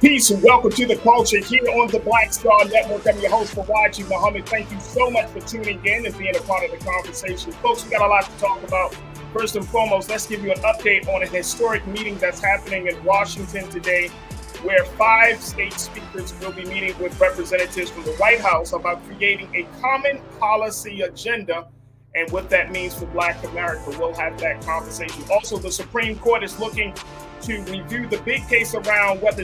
Peace and welcome to the culture here on the Black Star Network. I'm your host, Farajii Muhammad. Thank you so much for tuning in and being a part of the conversation. Folks, we got a lot to talk about. First and foremost, let's give you an update on a historic meeting that's happening in Washington today, where 5 state speakers will be meeting with representatives from the White House about creating a common policy agenda and what that means for Black America. We'll have that conversation. Also, the Supreme Court is looking to review the big case around whether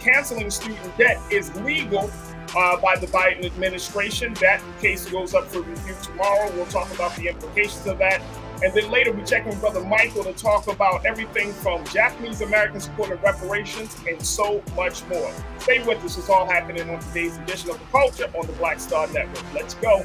canceling student debt is legal by the Biden administration. That case goes up for review tomorrow. We'll talk about the implications of that. And then later we check with Brother Michael to talk about everything from Japanese American support of reparations and so much more. Stay with us. It's all happening on today's edition of The Culture on the Black Star Network. Let's go.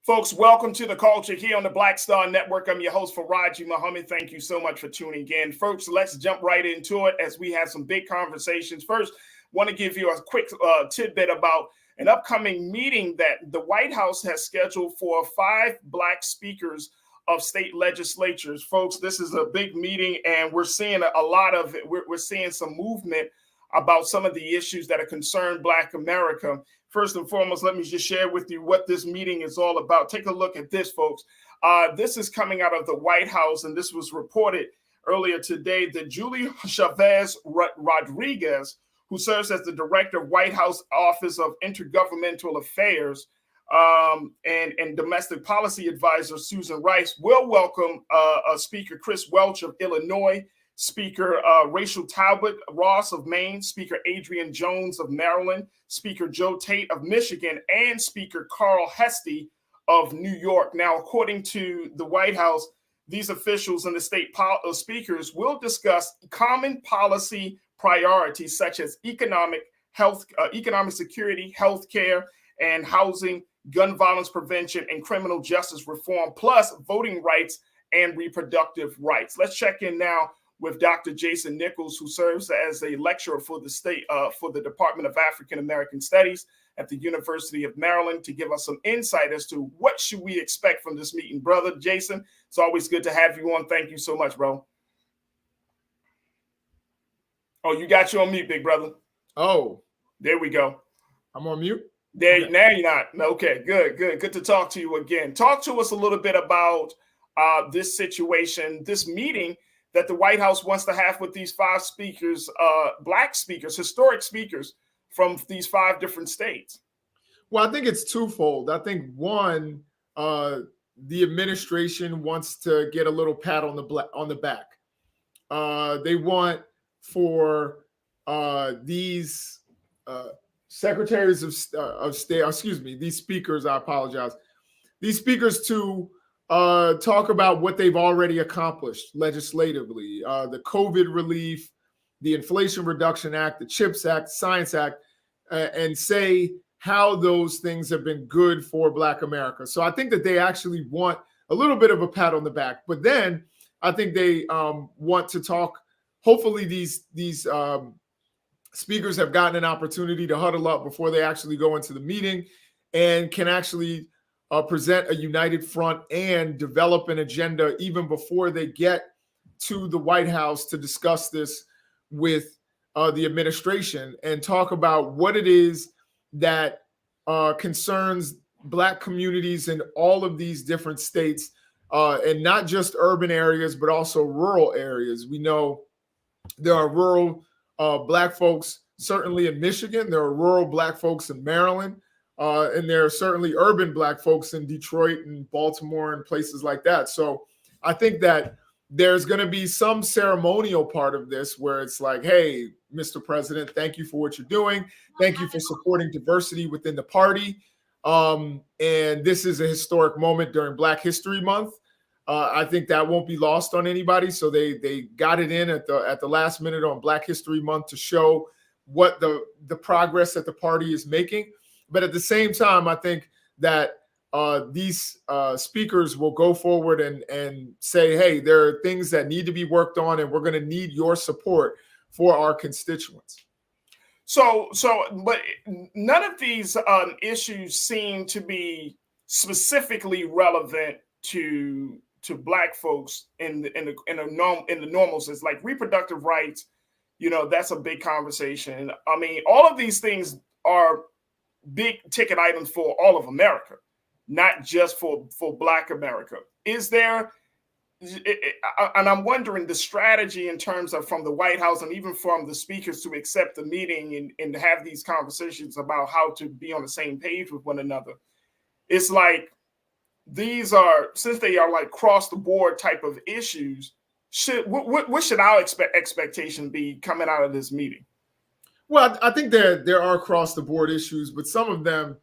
Folks, welcome to the culture here on the Black Star Network. I'm your host, Farajii Muhammad. Thank you so much for tuning in. Folks, let's jump right into it as we have some big conversations. First, want to give you a quick tidbit about an upcoming meeting that the White House has scheduled for 5 Black speakers of state legislatures. Folks, this is a big meeting, and we're seeing a lot of it. We're seeing some movement about some of the issues that are concerned Black America. First and foremost, let me just share with you what this meeting is all about. Take a look at this, folks. This is coming out of the White House, and this was reported earlier today that Julie Chavez Rodriguez, who serves as the director of White House Office of Intergovernmental Affairs and Domestic Policy Advisor Susan Rice, will welcome Speaker Chris Welch of Illinois, Speaker Rachel Talbot Ross of Maine, Speaker Adrian Jones of Maryland, Speaker Joe Tate of Michigan, and Speaker Carl Heastie of New York. Now, according to the White House, these officials and the state speakers will discuss common policy priorities such as economic security, health care, and housing, gun violence prevention, and criminal justice reform, plus voting rights and reproductive rights. Let's check in now with Dr. Jason Nichols, who serves as a lecturer for the Department of African American Studies at the University of Maryland, to give us some insight as to what should we expect from this meeting. Brother Jason, it's always good to have you on. Thank you so much, bro. Oh, you got you on mute, big brother. Oh, there we go. I'm on mute. There, okay. Now you're not. Okay, good to talk to you again. Talk to us a little bit about this situation, this meeting that the White House wants to have with these 5 speakers, Black speakers, historic speakers from these 5 different states. Well, I think it's twofold. I think one, the administration wants to get a little pat on the back. They want for these secretaries of state, these speakers, I apologize, these speakers to talk about what they've already accomplished legislatively, the COVID relief, the Inflation Reduction Act, the CHIPS Act, Science Act, and say how those things have been good for Black America. So I think that they actually want a little bit of a pat on the back, but then I think they want to talk. Hopefully these speakers have gotten an opportunity to huddle up before they actually go into the meeting and can actually present a united front and develop an agenda even before they get to the White House to discuss this with the administration and talk about what it is that concerns Black communities in all of these different states, and not just urban areas, but also rural areas. We know there are rural Black folks, certainly in Michigan. There are rural Black folks in Maryland. And there are certainly urban Black folks in Detroit and Baltimore and places like that. So I think that there's going to be some ceremonial part of this where it's like, hey, Mr. President, thank you for what you're doing. Thank you for supporting diversity within the party. And this is a historic moment during Black History Month. I think that won't be lost on anybody. So they got it in at the last minute on Black History Month to show what the progress that the party is making. But at the same time, I think that these speakers will go forward and say, hey, there are things that need to be worked on, and we're going to need your support for our constituents. But none of these issues seem to be specifically relevant to Black folks in the normal sense, like reproductive rights. That's a big conversation. I mean, all of these things are big ticket items for all of America, not just for Black America. Is there? And I'm wondering the strategy in terms of from the White House and even from the speakers to accept the meeting and have these conversations about how to be on the same page with one another. It's like these are, since they are like cross the board type of issues, what should our expectation be coming out of this meeting? Well, I think there are across the board issues, but some of them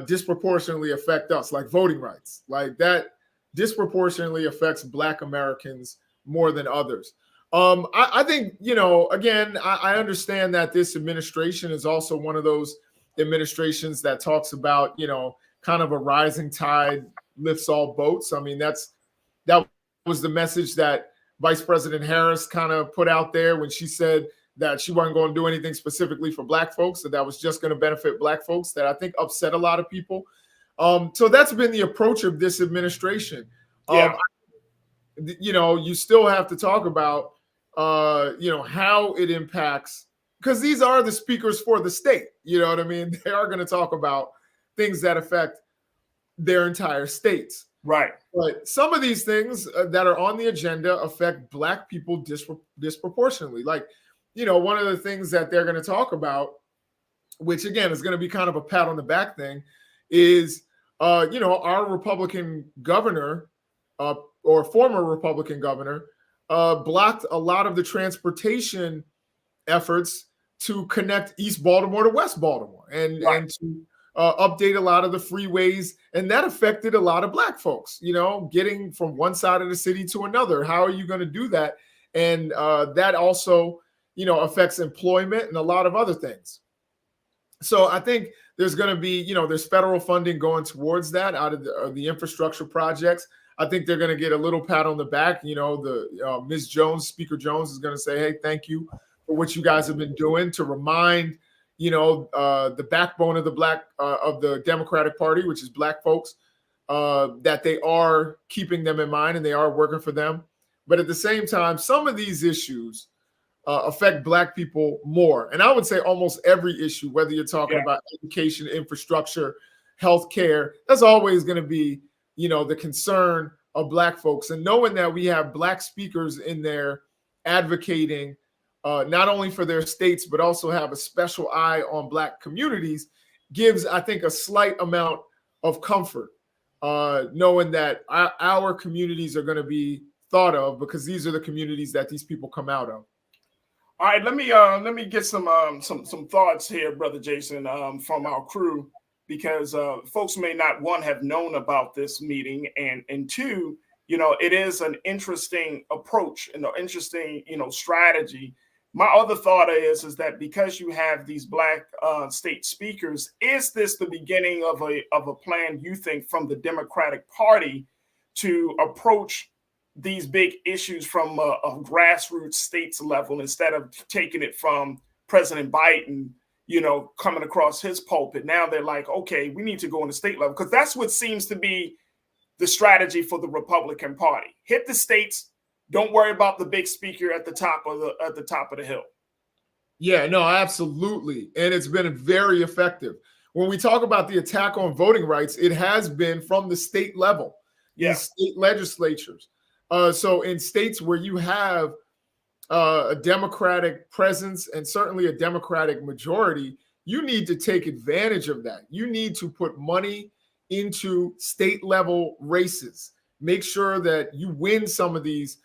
disproportionately affect us, like voting rights, like that disproportionately affects Black Americans more than others. I think, again, I understand that this administration is also one of those administrations that talks about, kind of a rising tide lifts all boats. I mean, that was the message that Vice President Harris kind of put out there when she said that she wasn't going to do anything specifically for Black folks, that was just going to benefit Black folks, that I think upset a lot of people. So that's been the approach of this administration. Yeah. You still have to talk about, how it impacts, because these are the speakers for the state. You know what I mean? They are going to talk about things that affect their entire states. Right. But some of these things that are on the agenda affect Black people disproportionately. Like, one of the things that they're going to talk about, which again is going to be kind of a pat on the back thing, is our Republican governor or former Republican governor blocked a lot of the transportation efforts to connect East Baltimore to West Baltimore and to update a lot of the freeways. And that affected a lot of Black folks, getting from one side of the city to another. How are you going to do that? And that also, affects employment and a lot of other things. So I think there's going to be, there's federal funding going towards that out of the infrastructure projects. I think they're going to get a little pat on the back. Ms. Jones, Speaker Jones, is going to say, hey, thank you for what you guys have been doing to remind, the backbone of the Democratic Party, which is Black folks, that they are keeping them in mind and they are working for them. But at the same time, some of these issues affect Black people more. And I would say almost every issue, whether you're talking about education, infrastructure, healthcare, that's always going to be, the concern of Black folks. And knowing that we have Black speakers in there advocating not only for their states, but also have a special eye on Black communities gives, I think, a slight amount of comfort, knowing that our communities are going to be thought of, because these are the communities that these people come out of. All right, let me get some thoughts here, Brother Jason, from our crew, because folks may not, one, have known about this meeting, and two, it is an interesting approach and an interesting, strategy. My other thought is that because you have these Black state speakers, is this the beginning of a plan, you think, from the Democratic Party to approach these big issues from a grassroots states level instead of taking it from President Biden, coming across his pulpit? Now they're like, okay, we need to go on the state level, because that's what seems to be the strategy for the Republican Party. Hit the states, don't worry about the big speaker at the top of the hill. Yeah, no, absolutely. And it's been very effective. When we talk about the attack on voting rights, it has been from the state level, these state legislatures. So in states where you have a Democratic presence and certainly a Democratic majority, you need to take advantage of that. You need to put money into state level races. Make sure that you win some of these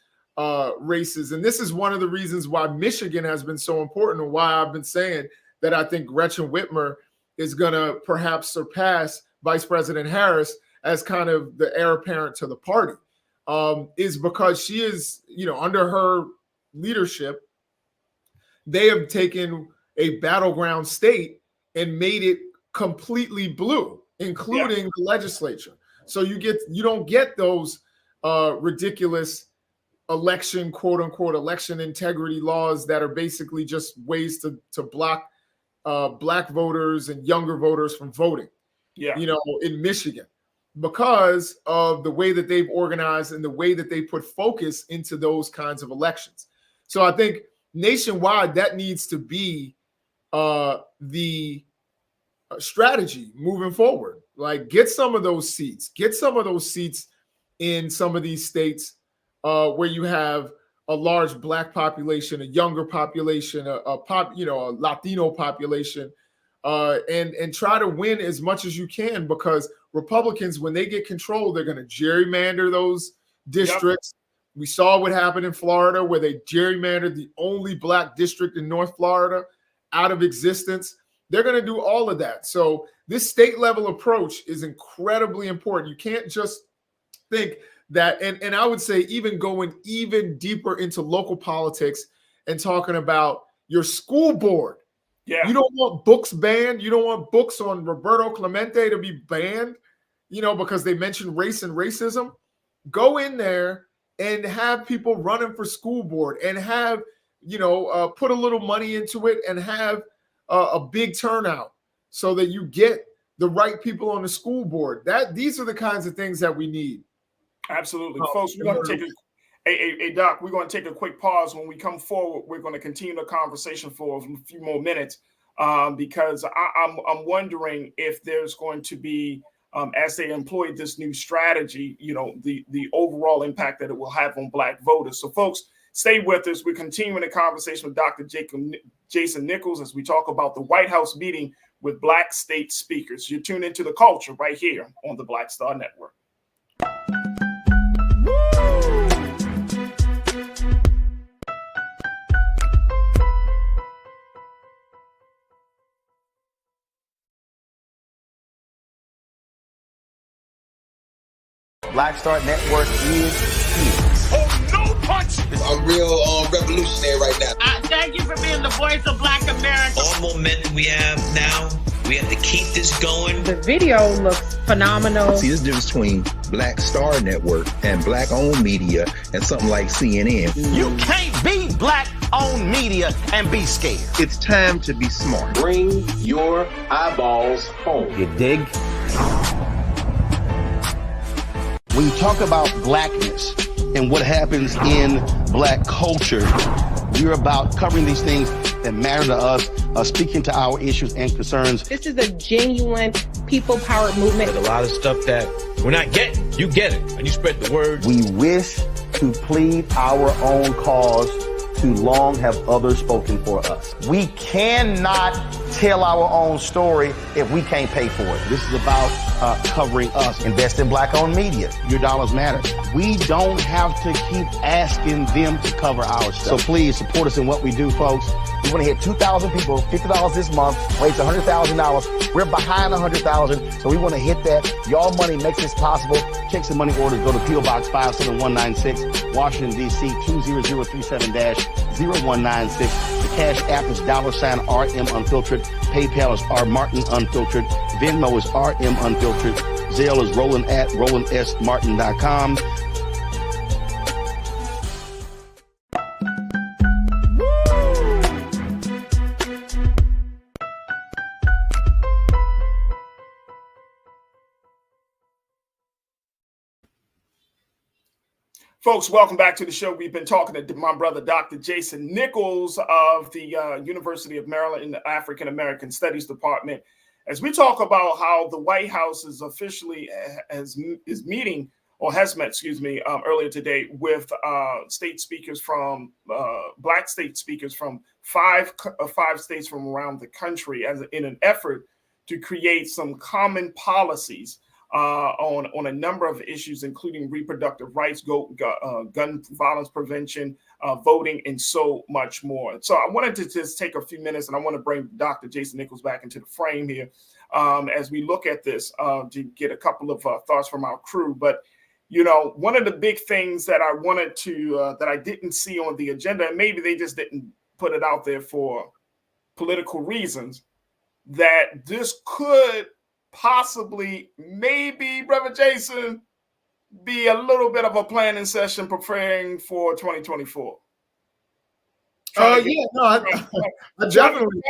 races. And this is one of the reasons why Michigan has been so important, and why I've been saying that I think Gretchen Whitmer is going to perhaps surpass Vice President Harris as kind of the heir apparent to the party. Is because she is, under her leadership, they have taken a battleground state and made it completely blue. including the legislature. So you don't get those ridiculous election, quote unquote, election integrity laws that are basically just ways to block black voters and younger voters from voting. Yeah. In Michigan, because of the way that they've organized and the way that they put focus into those kinds of elections. So I think nationwide, that needs to be the strategy moving forward. Like, get some of those seats in some of these states where you have a large black population, a younger population, a Latino population, and try to win as much as you can, because Republicans, when they get control, they're going to gerrymander those districts. Yep. We saw what happened in Florida, where they gerrymandered the only black district in North Florida out of existence. They're going to do all of that. So this state level approach is incredibly important. You can't just think that, and I would say even going even deeper into local politics and talking about your school board. Yeah. You don't want books banned. You don't want books on Roberto Clemente to be banned, because they mention race and racism. Go in there and have people running for school board and have, put a little money into it and have a big turnout so that you get the right people on the school board. These are the kinds of things that we need. Absolutely. Folks, we're going to take Doc, we're going to take a quick pause. When we come forward, we're going to continue the conversation for a few more minutes because I'm wondering if there's going to be, as they employ this new strategy, the overall impact that it will have on black voters. So, folks, stay with us. We're continuing the conversation with Dr. Jason Nichols as we talk about the White House meeting with black state speakers. You're tuned into The Culture right here on the Black Star Network. Black Star Network is here. Oh, no punch! I'm real revolutionary right now. Thank you for being the voice of Black America. All momentum we have now, we have to keep this going. The video looks phenomenal. See, this difference between Black Star Network and black-owned media and something like CNN. You can't be black-owned media and be scared. It's time to be smart. Bring your eyeballs home. You dig? When you talk about blackness and what happens in black culture, you're about covering these things that matter to us, speaking to our issues and concerns. This is a genuine people-powered movement. There's a lot of stuff that we're not getting. You get it, and you spread the word. We wish to plead our own cause. Too long have others spoken for us. We cannot tell our own story if we can't pay for it. This is about covering us. Invest in black-owned media. Your dollars matter. We don't have to keep asking them to cover our stuff. So please support us in what we do, folks. We want to hit 2,000 people, $50 this month, raise $100,000. We're behind 100,000, so we want to hit that. Y'all money makes this possible. Checks and money orders go to P.O. Box 57196, Washington, D.C. 20037-0196. The Cash App is $RM Unfiltered. PayPal is R Martin Unfiltered. Venmo is RM Unfiltered. Zelle is Roland at RolandSMartin.com. Folks, welcome back to the show. We've been talking to my brother, Dr. Jason Nichols of the University of Maryland in the African American Studies Department, as we talk about how the White House is officially has met earlier today with state speakers from black state speakers from five states from around the country, as in an effort to create some common policies on a number of issues, including reproductive rights, gun violence prevention, voting, and so much more. So I wanted to just take a few minutes, and I want to bring Dr. Jason Nichols back into the frame here as we look at this to get a couple of thoughts from our crew. But, one of the big things that I wanted to, that I didn't see on the agenda, and maybe they just didn't put it out there for political reasons, that this could possibly, maybe, Brother Jason, be a little bit of a planning session preparing for 2024. I definitely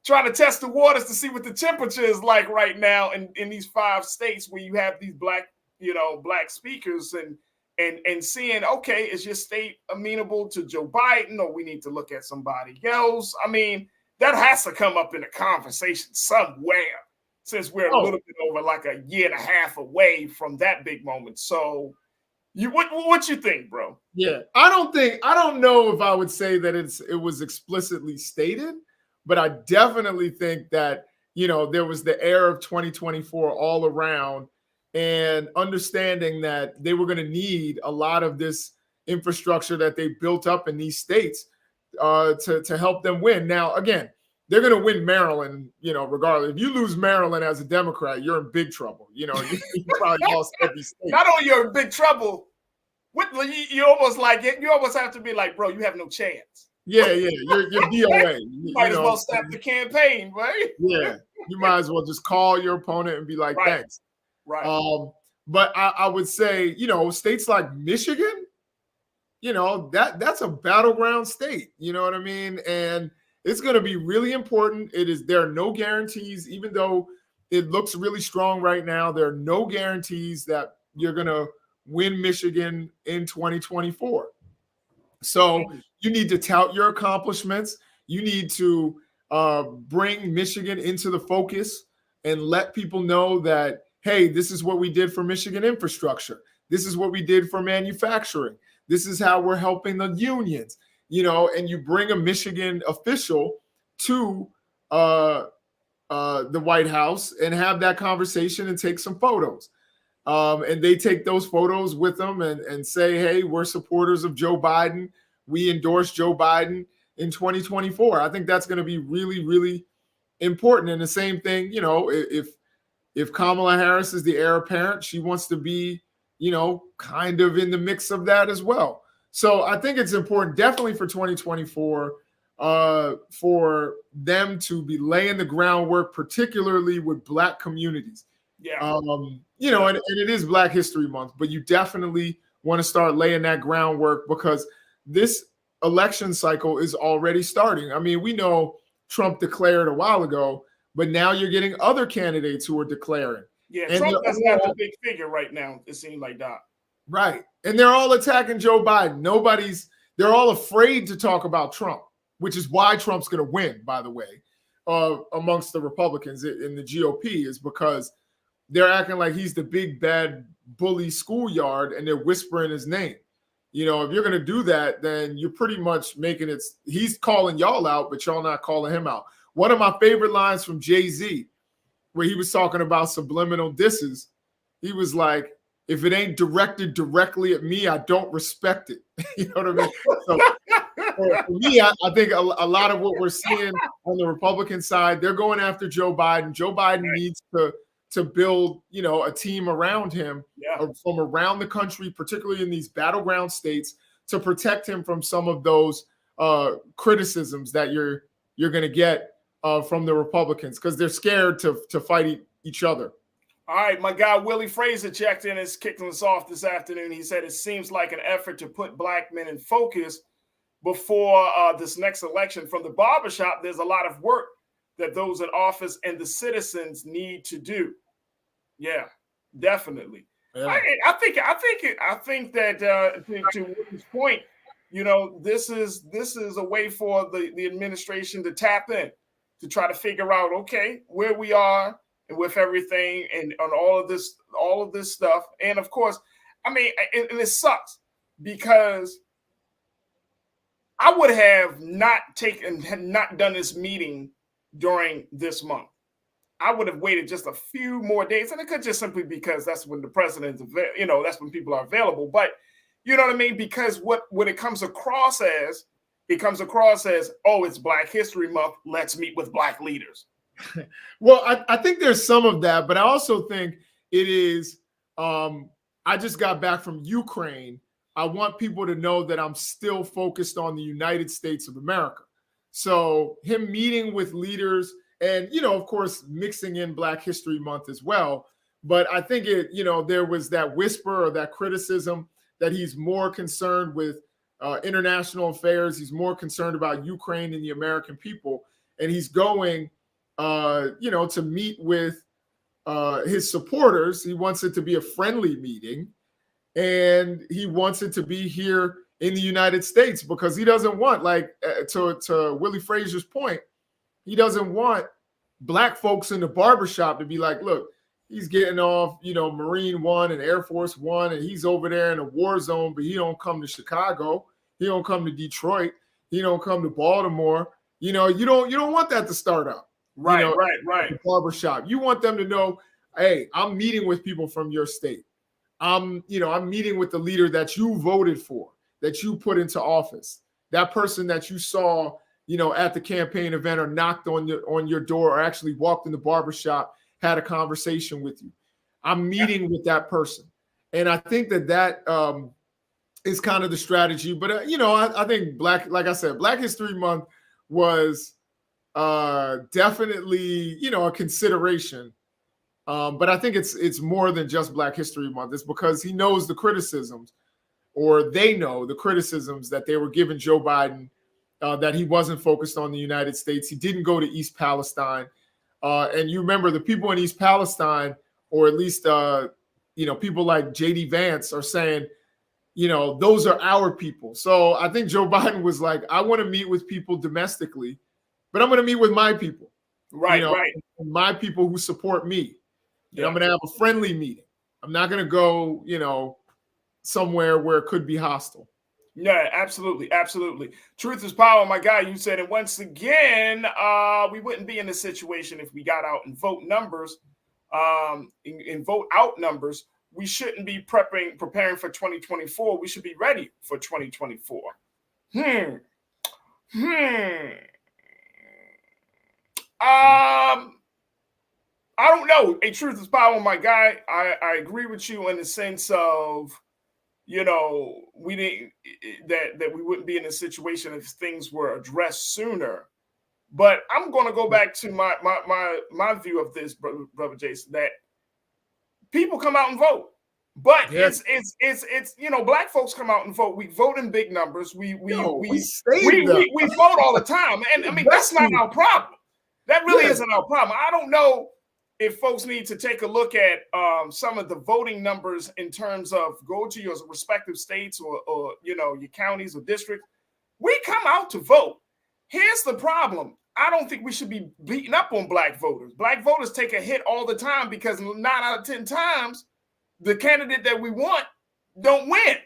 trying to test the waters to see what the temperature is like right now in these 5 states where you have these black speakers and seeing, okay, is your state amenable to Joe Biden, or we need to look at somebody else? I mean, that has to come up in a conversation somewhere, since we're a little bit over like a year and a half away from that big moment. So what you think, bro? Yeah, I don't know if I would say that it was explicitly stated, but I definitely think that, there was the air of 2024 all around, and understanding that they were going to need a lot of this infrastructure that they built up in these states to help them win. Now, again, they're going to win Maryland, regardless. If you lose Maryland as a Democrat, you're in big trouble. You probably lost every state. Not only you're in big trouble, you almost have to be like, bro, you have no chance. Yeah, you're DOA. You might as well stop the campaign, right? Yeah, you might as well just call your opponent and be like, thanks. Right. But I would say, states like Michigan, that's a battleground state. You know what I mean? And it's going to be really important. There are no guarantees, even though it looks really strong right now. There are no guarantees that you're going to win Michigan in 2024. So you need to tout your accomplishments. You need to bring Michigan into the focus and let people know that, hey, this is what we did for Michigan infrastructure. This is what we did for manufacturing. This is how we're helping the unions. And you bring a Michigan official to the White House and have that conversation and take some photos. And they take those photos with them and say, hey, we're supporters of Joe Biden. We endorse Joe Biden in 2024. I think that's going to be really, really important. And the same thing, if Kamala Harris is the heir apparent, she wants to be, kind of in the mix of that as well. So I think it's important, definitely for 2024, for them to be laying the groundwork, particularly with Black communities. Yeah. And it is Black History Month, but you definitely want to start laying that groundwork because this election cycle is already starting. I mean, we know Trump declared a while ago, but now you're getting other candidates who are declaring. Yeah, and Trump doesn't have a big figure right now, it seems like that. Right. And they're all attacking Joe Biden. They're all afraid to talk about Trump, which is why Trump's going to win, by the way, amongst the Republicans in the GOP, is because they're acting like he's the big bad bully schoolyard and they're whispering his name. If you're going to do that, then you're pretty much making it. He's calling y'all out, but y'all not calling him out. One of my favorite lines from Jay-Z, where he was talking about subliminal disses, he was like, if it ain't directed directly at me, I don't respect it. You know what I mean? So for me, I think a lot of what we're seeing on the Republican side, they're going after Joe Biden. Joe Biden needs to build, a team around him from around the country, particularly in these battleground states, to protect him from some of those criticisms that you're going to get from the Republicans, because they're scared to fight each other. All right, my guy Willie Fraser checked in and is kicking us off this afternoon. He said it seems like an effort to put Black men in focus before this next election. From the barbershop, there's a lot of work that those in office and the citizens need to do. Yeah, definitely. Yeah. I think that to Willie's point, this is a way for the administration to tap in, to try to figure out, okay, where we are and with everything and on all of this stuff. And of course, I mean, and it sucks because I would have not done this meeting during this month. I would have waited just a few more days, and it could just simply because that's when the president's, that's when people are available. But you know what I mean? Because what it comes across as, oh, it's Black History Month. Let's meet with Black leaders. Well, I think there's some of that, but I also think it is, I just got back from Ukraine. I want people to know that I'm still focused on the United States of America. So him meeting with leaders and, of course, mixing in Black History Month as well. But I think there was that whisper or that criticism that he's more concerned with international affairs. He's more concerned about Ukraine and the American people. And he's going, to meet with his supporters. He wants it to be a friendly meeting. And he wants it to be here in the United States because he doesn't want, to Willie Frazier's point, he doesn't want Black folks in the barbershop to be like, look, he's getting off, Marine One and Air Force One, and he's over there in a war zone, but he don't come to Chicago. He don't come to Detroit. He don't come to Baltimore. You don't want that to start up. Right. The barbershop. You want them to know, hey, I'm meeting with people from your state. I'm meeting with the leader that you voted for, that you put into office. That person that you saw, at the campaign event or knocked on your door or actually walked in the barbershop, had a conversation with you. I'm meeting with that person. And I think that is kind of the strategy. But, I think Black History Month was definitely, a consideration. But I think it's more than just Black History Month. It's because he knows the criticisms, or they know the criticisms that they were giving Joe Biden, that he wasn't focused on the United States. He didn't go to East Palestine. And you remember the people in East Palestine, or at least, people like J.D. Vance are saying, those are our people. So I think Joe Biden was like, I want to meet with people domestically, but I'm going to meet with my people. Right. My people who support me. And I'm going to have a friendly meeting. I'm not going to go, somewhere where it could be hostile. Yeah, absolutely. Truth is power, my guy. You said it once again. We wouldn't be in this situation if we got out and vote numbers, and vote out numbers. We shouldn't be preparing for 2024. We should be ready for 2024. I don't know. A truth is power, my guy. I agree with you in the sense of, we didn't that we wouldn't be in a situation if things were addressed sooner. But I'm going to go back to my view of this, brother Jason, that people come out and vote. But it's Black folks come out and vote. We vote in big numbers. We vote all the time. And I mean, that's not our problem. That really isn't our problem. I don't know if folks need to take a look at some of the voting numbers in terms of go to your respective states or your counties or districts. We come out to vote. Here's the problem. I don't think we should be beating up on Black voters. Black voters take a hit all the time because 9 out of 10 times the candidate that we want don't win.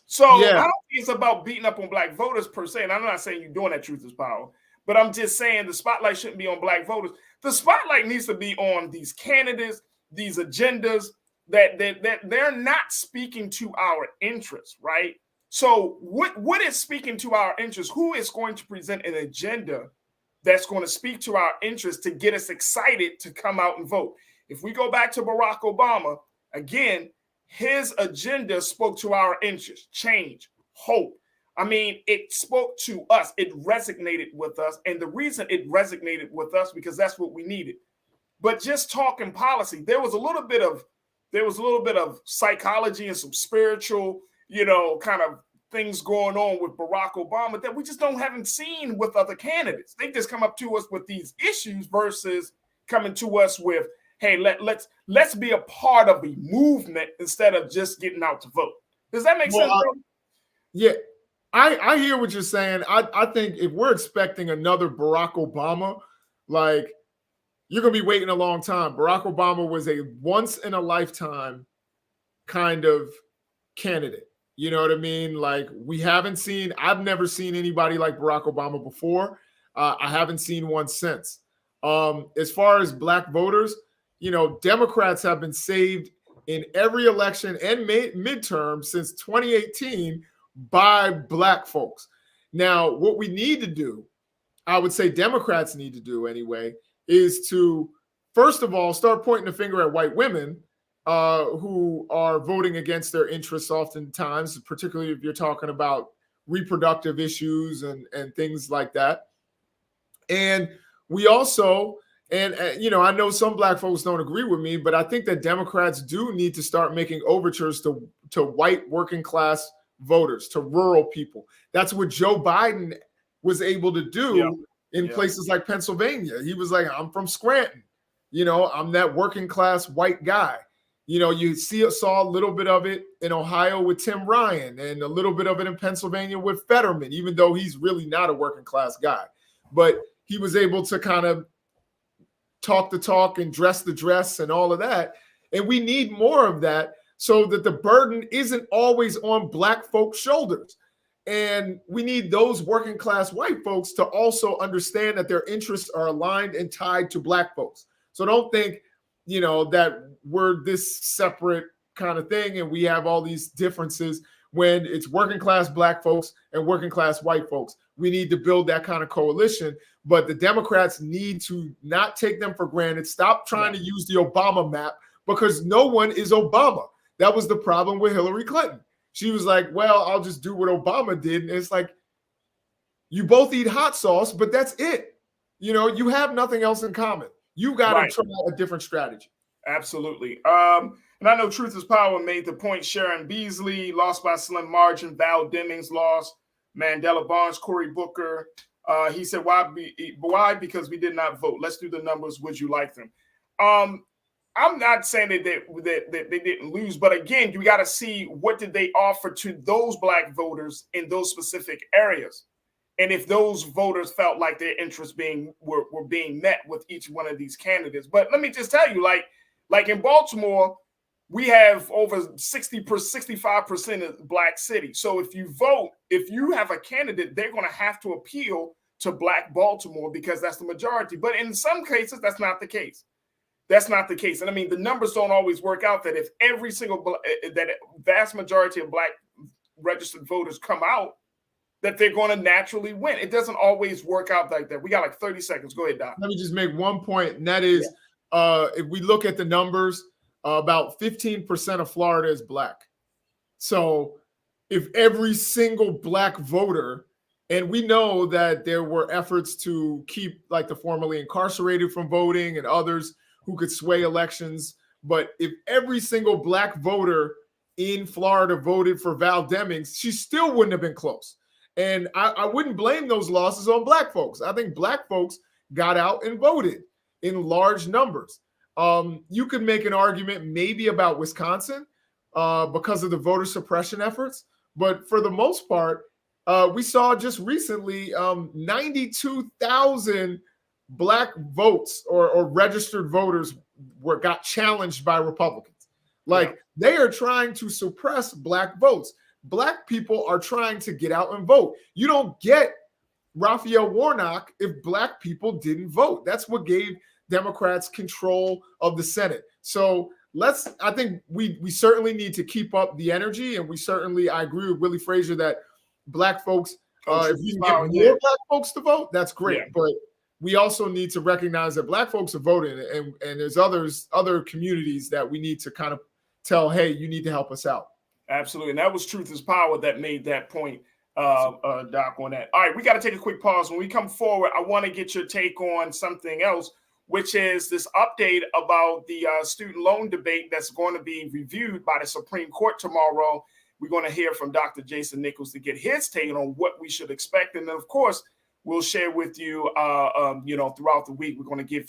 So I don't think it's about beating up on Black voters per se. And I'm not saying you're doing that, truth is power, but I'm just saying the spotlight shouldn't be on Black voters. The spotlight needs to be on these candidates, these agendas that they're not speaking to our interests, right? So what is speaking to our interests? Who is going to present an agenda that's going to speak to our interests to get us excited to come out and vote? If we go back to Barack Obama, again, his agenda spoke to our interests, change, hope. I mean, it spoke to us. It resonated with us. And the reason it resonated with us, because that's what we needed. But just talking policy, there was a little bit of psychology and some spiritual, kind of things going on with Barack Obama that we just haven't seen with other candidates. They just come up to us with these issues versus coming to us with, hey, let's be a part of a movement instead of just getting out to vote. Does that make sense, bro? Yeah. I hear what you're saying. I think if we're expecting another Barack Obama, you're going to be waiting a long time. Barack Obama was a once in a lifetime kind of candidate. You know what I mean? I've never seen anybody like Barack Obama before. I haven't seen one since. As far as Black voters, Democrats have been saved in every election and midterm since 2018 by Black folks. Now, what we need to do, I would say Democrats need to do anyway, is to, first of all, start pointing the finger at white women who are voting against their interests oftentimes, particularly if you're talking about reproductive issues and things like that. And we also, and I know some black folks don't agree with me, but I think that Democrats do need to start making overtures to white working class voters, to rural people. That's what Joe Biden was able to do in places like Pennsylvania. He was like, I'm from Scranton. I'm that working class white guy. You saw a little bit of it in Ohio with Tim Ryan and a little bit of it in Pennsylvania with Fetterman, even though he's really not a working class guy. But he was able to kind of talk the talk and dress the dress and all of that. And we need more of that so that the burden isn't always on black folks' shoulders. And we need those working class white folks to also understand that their interests are aligned and tied to black folks. So don't think, that we're this separate kind of thing and we have all these differences when it's working class black folks and working class white folks. We need to build that kind of coalition, but the Democrats need to not take them for granted. Stop trying to use the Obama map, because no one is Obama. That was the problem with Hillary Clinton. She was like, well, I'll just do what Obama did. And it's like, you both eat hot sauce, but that's it. You have nothing else in common. You got to try a different strategy. Absolutely. And I know Truth is Power made the point. Sharon Beasley lost by slim margin. Val Demings lost. Mandela Barnes, Cory Booker. He said, why? Because we did not vote. Let's do the numbers. Would you like them? I'm not saying that they didn't lose, but again, you got to see what did they offer to those black voters in those specific areas. And if those voters felt like their interests were being met with each one of these candidates. But let me just tell you, like in Baltimore, we have over 65% of black city. So if you vote, if you have a candidate, they're going to have to appeal to black Baltimore because that's the majority. But in some cases, that's not the case. That's not the case. And I mean, the numbers don't always work out that if every single, that vast majority of black registered voters come out, that they're going to naturally win. It doesn't always work out like that. We got like 30 seconds. Go ahead, Doc. Let me just make one point, and that is, if we look at the numbers, about 15% of Florida is black. So if every single black voter, and we know that there were efforts to keep like the formerly incarcerated from voting and others who could sway elections, but if every single black voter in Florida voted for Val Demings, she still wouldn't have been close. And I wouldn't blame those losses on black folks. I think black folks got out and voted in large numbers. You could make an argument maybe about Wisconsin because of the voter suppression efforts. But for the most part, we saw just recently 92,000 black votes or registered voters got challenged by Republicans. They are trying to suppress black votes. Black people are trying to get out and vote. You don't get Raphael Warnock if black people didn't vote. That's what gave Democrats control of the Senate. So I think we certainly need to keep up the energy. And I agree with Willie Frazier that black folks, if we can get more black folks to vote, that's great. Yeah. But we also need to recognize that black folks are voting and there's other communities that we need to kind of tell, hey, you need to help us out. Absolutely. And that was Truth is Power that made that point, Doc, on that. All right, we got to take a quick pause. When we come forward, I want to get your take on something else, which is this update about the student loan debate that's going to be reviewed by the Supreme Court tomorrow. We're going to hear from Dr. Jason Nichols to get his take on what we should expect. And then, of course, we'll share with you, throughout the week. We're going to give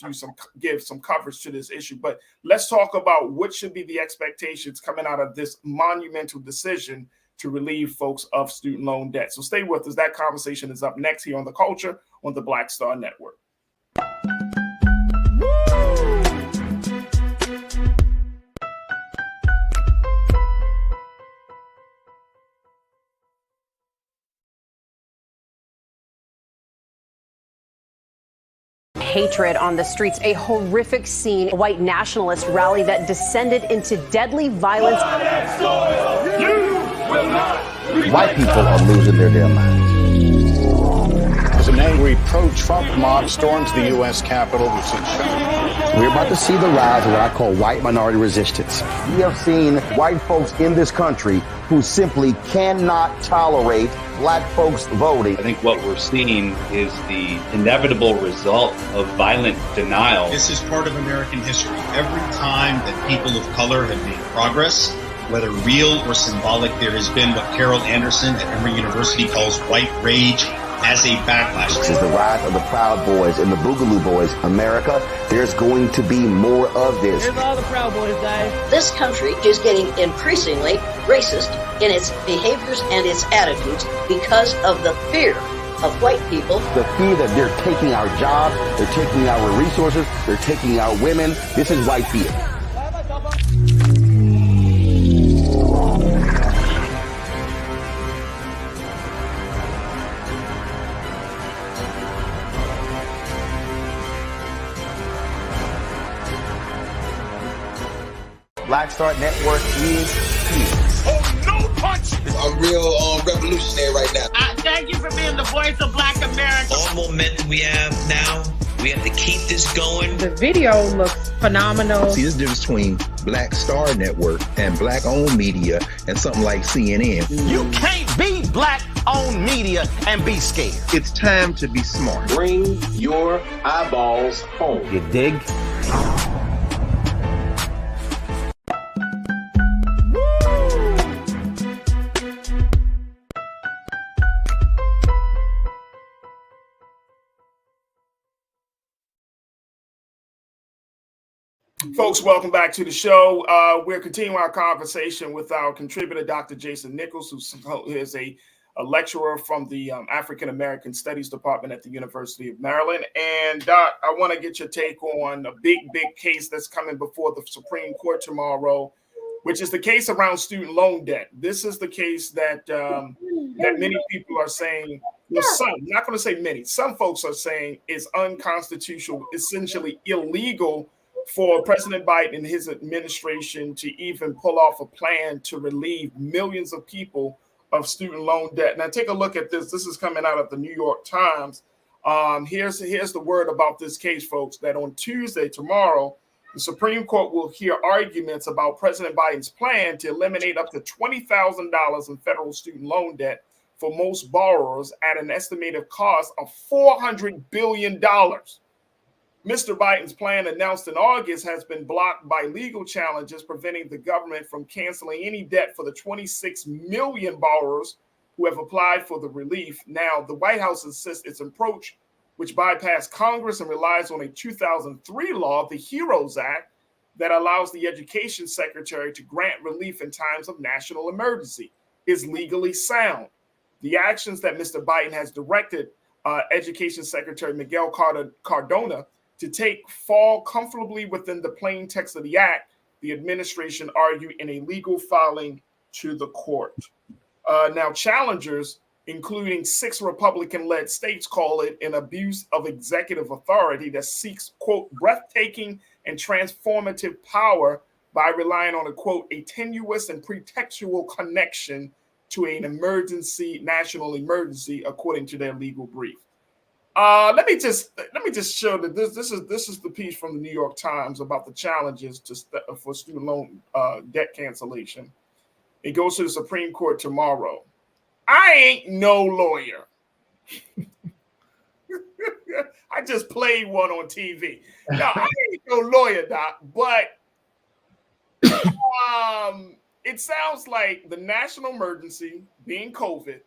some coverage to this issue. But let's talk about what should be the expectations coming out of this monumental decision to relieve folks of student loan debt. So stay with us. That conversation is up next here on The Culture on the Black Star Network. Hatred on the streets, a horrific scene, a white nationalist rally that descended into deadly violence. White people are losing their damn minds. As an angry pro-Trump mob storms the U.S. Capitol, we've seen We're about to see the rise of what I call white minority resistance. We have seen white folks in this country who simply cannot tolerate black folks voting. I think what we're seeing is the inevitable result of violent denial. This is part of American history. Every time that people of color have made progress, whether real or symbolic, there has been what Carol Anderson at Emory University calls white rage as a backlash. This is the rise of the Proud Boys and the Boogaloo Boys. America, there's going to be more of this. Here's all the Proud Boys, guys. This country is getting increasingly racist in its behaviors and its attitudes because of the fear of white people. The fear that they're taking our jobs, they're taking our resources, they're taking our women. This is white fear. Black Star Network is here. Oh, no punch! I'm real revolutionary right now. Thank you for being the voice of Black America. All the momentum we have now, we have to keep this going. The video looks phenomenal. See, there's a difference between Black Star Network and black-owned media and something like CNN. You can't be black-owned media and be scared. It's time to be smart. Bring your eyeballs home. You dig? Folks, welcome back to the show. We're continuing our conversation with our contributor, Dr. Jason Nichols, who is a lecturer from the African American Studies Department at the University of Maryland. And Doc, I want to get your take on a big case that's coming before the Supreme Court tomorrow, which is the case around student loan debt. This is the case that that many people are saying, well, some, I'm not going to say many, some folks are saying is unconstitutional, essentially illegal for President Biden and his administration to even pull off a plan to relieve millions of people of student loan debt. Now, take a look at this. This is coming out of the New York Times. Here's the word about this case, folks, that on Tuesday, tomorrow, the Supreme Court will hear arguments about President Biden's plan to eliminate up to $20,000 in federal student loan debt for most borrowers at an estimated cost of $400 billion. Mr. Biden's plan, announced in August, has been blocked by legal challenges preventing the government from canceling any debt for the 26 million borrowers who have applied for the relief. Now, the White House insists its approach, which bypassed Congress and relies on a 2003 law, the HEROES Act, that allows the education secretary to grant relief in times of national emergency, is legally sound. The actions that Mr. Biden has directed Education Secretary Miguel Cardona to take fall comfortably within the plain text of the act, the administration argued in a legal filing to the court. Now, challengers, including 6 Republican-led states, call it an abuse of executive authority that seeks, quote, breathtaking and transformative power by relying on a, quote, a tenuous and pretextual connection to an emergency, national emergency, according to their legal brief. Let me just show that this is the piece from the New York Times about the challenges for student loan debt cancellation. It goes to the Supreme Court tomorrow. I ain't no lawyer. I just played one on TV. No, I ain't no lawyer, Doc, but it sounds like the national emergency being COVID.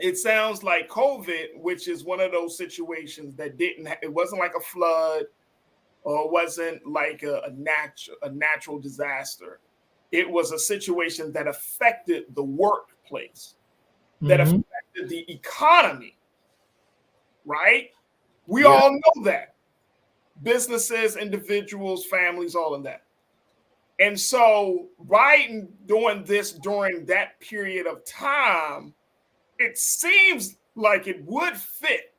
It sounds like COVID, which is one of those situations that it wasn't like a flood or it wasn't like a natural disaster. It was a situation that affected the workplace, that affected the economy, right? We all know that. Businesses, individuals, families, all of that. And so Biden doing this during that period of time, it seems like it would fit.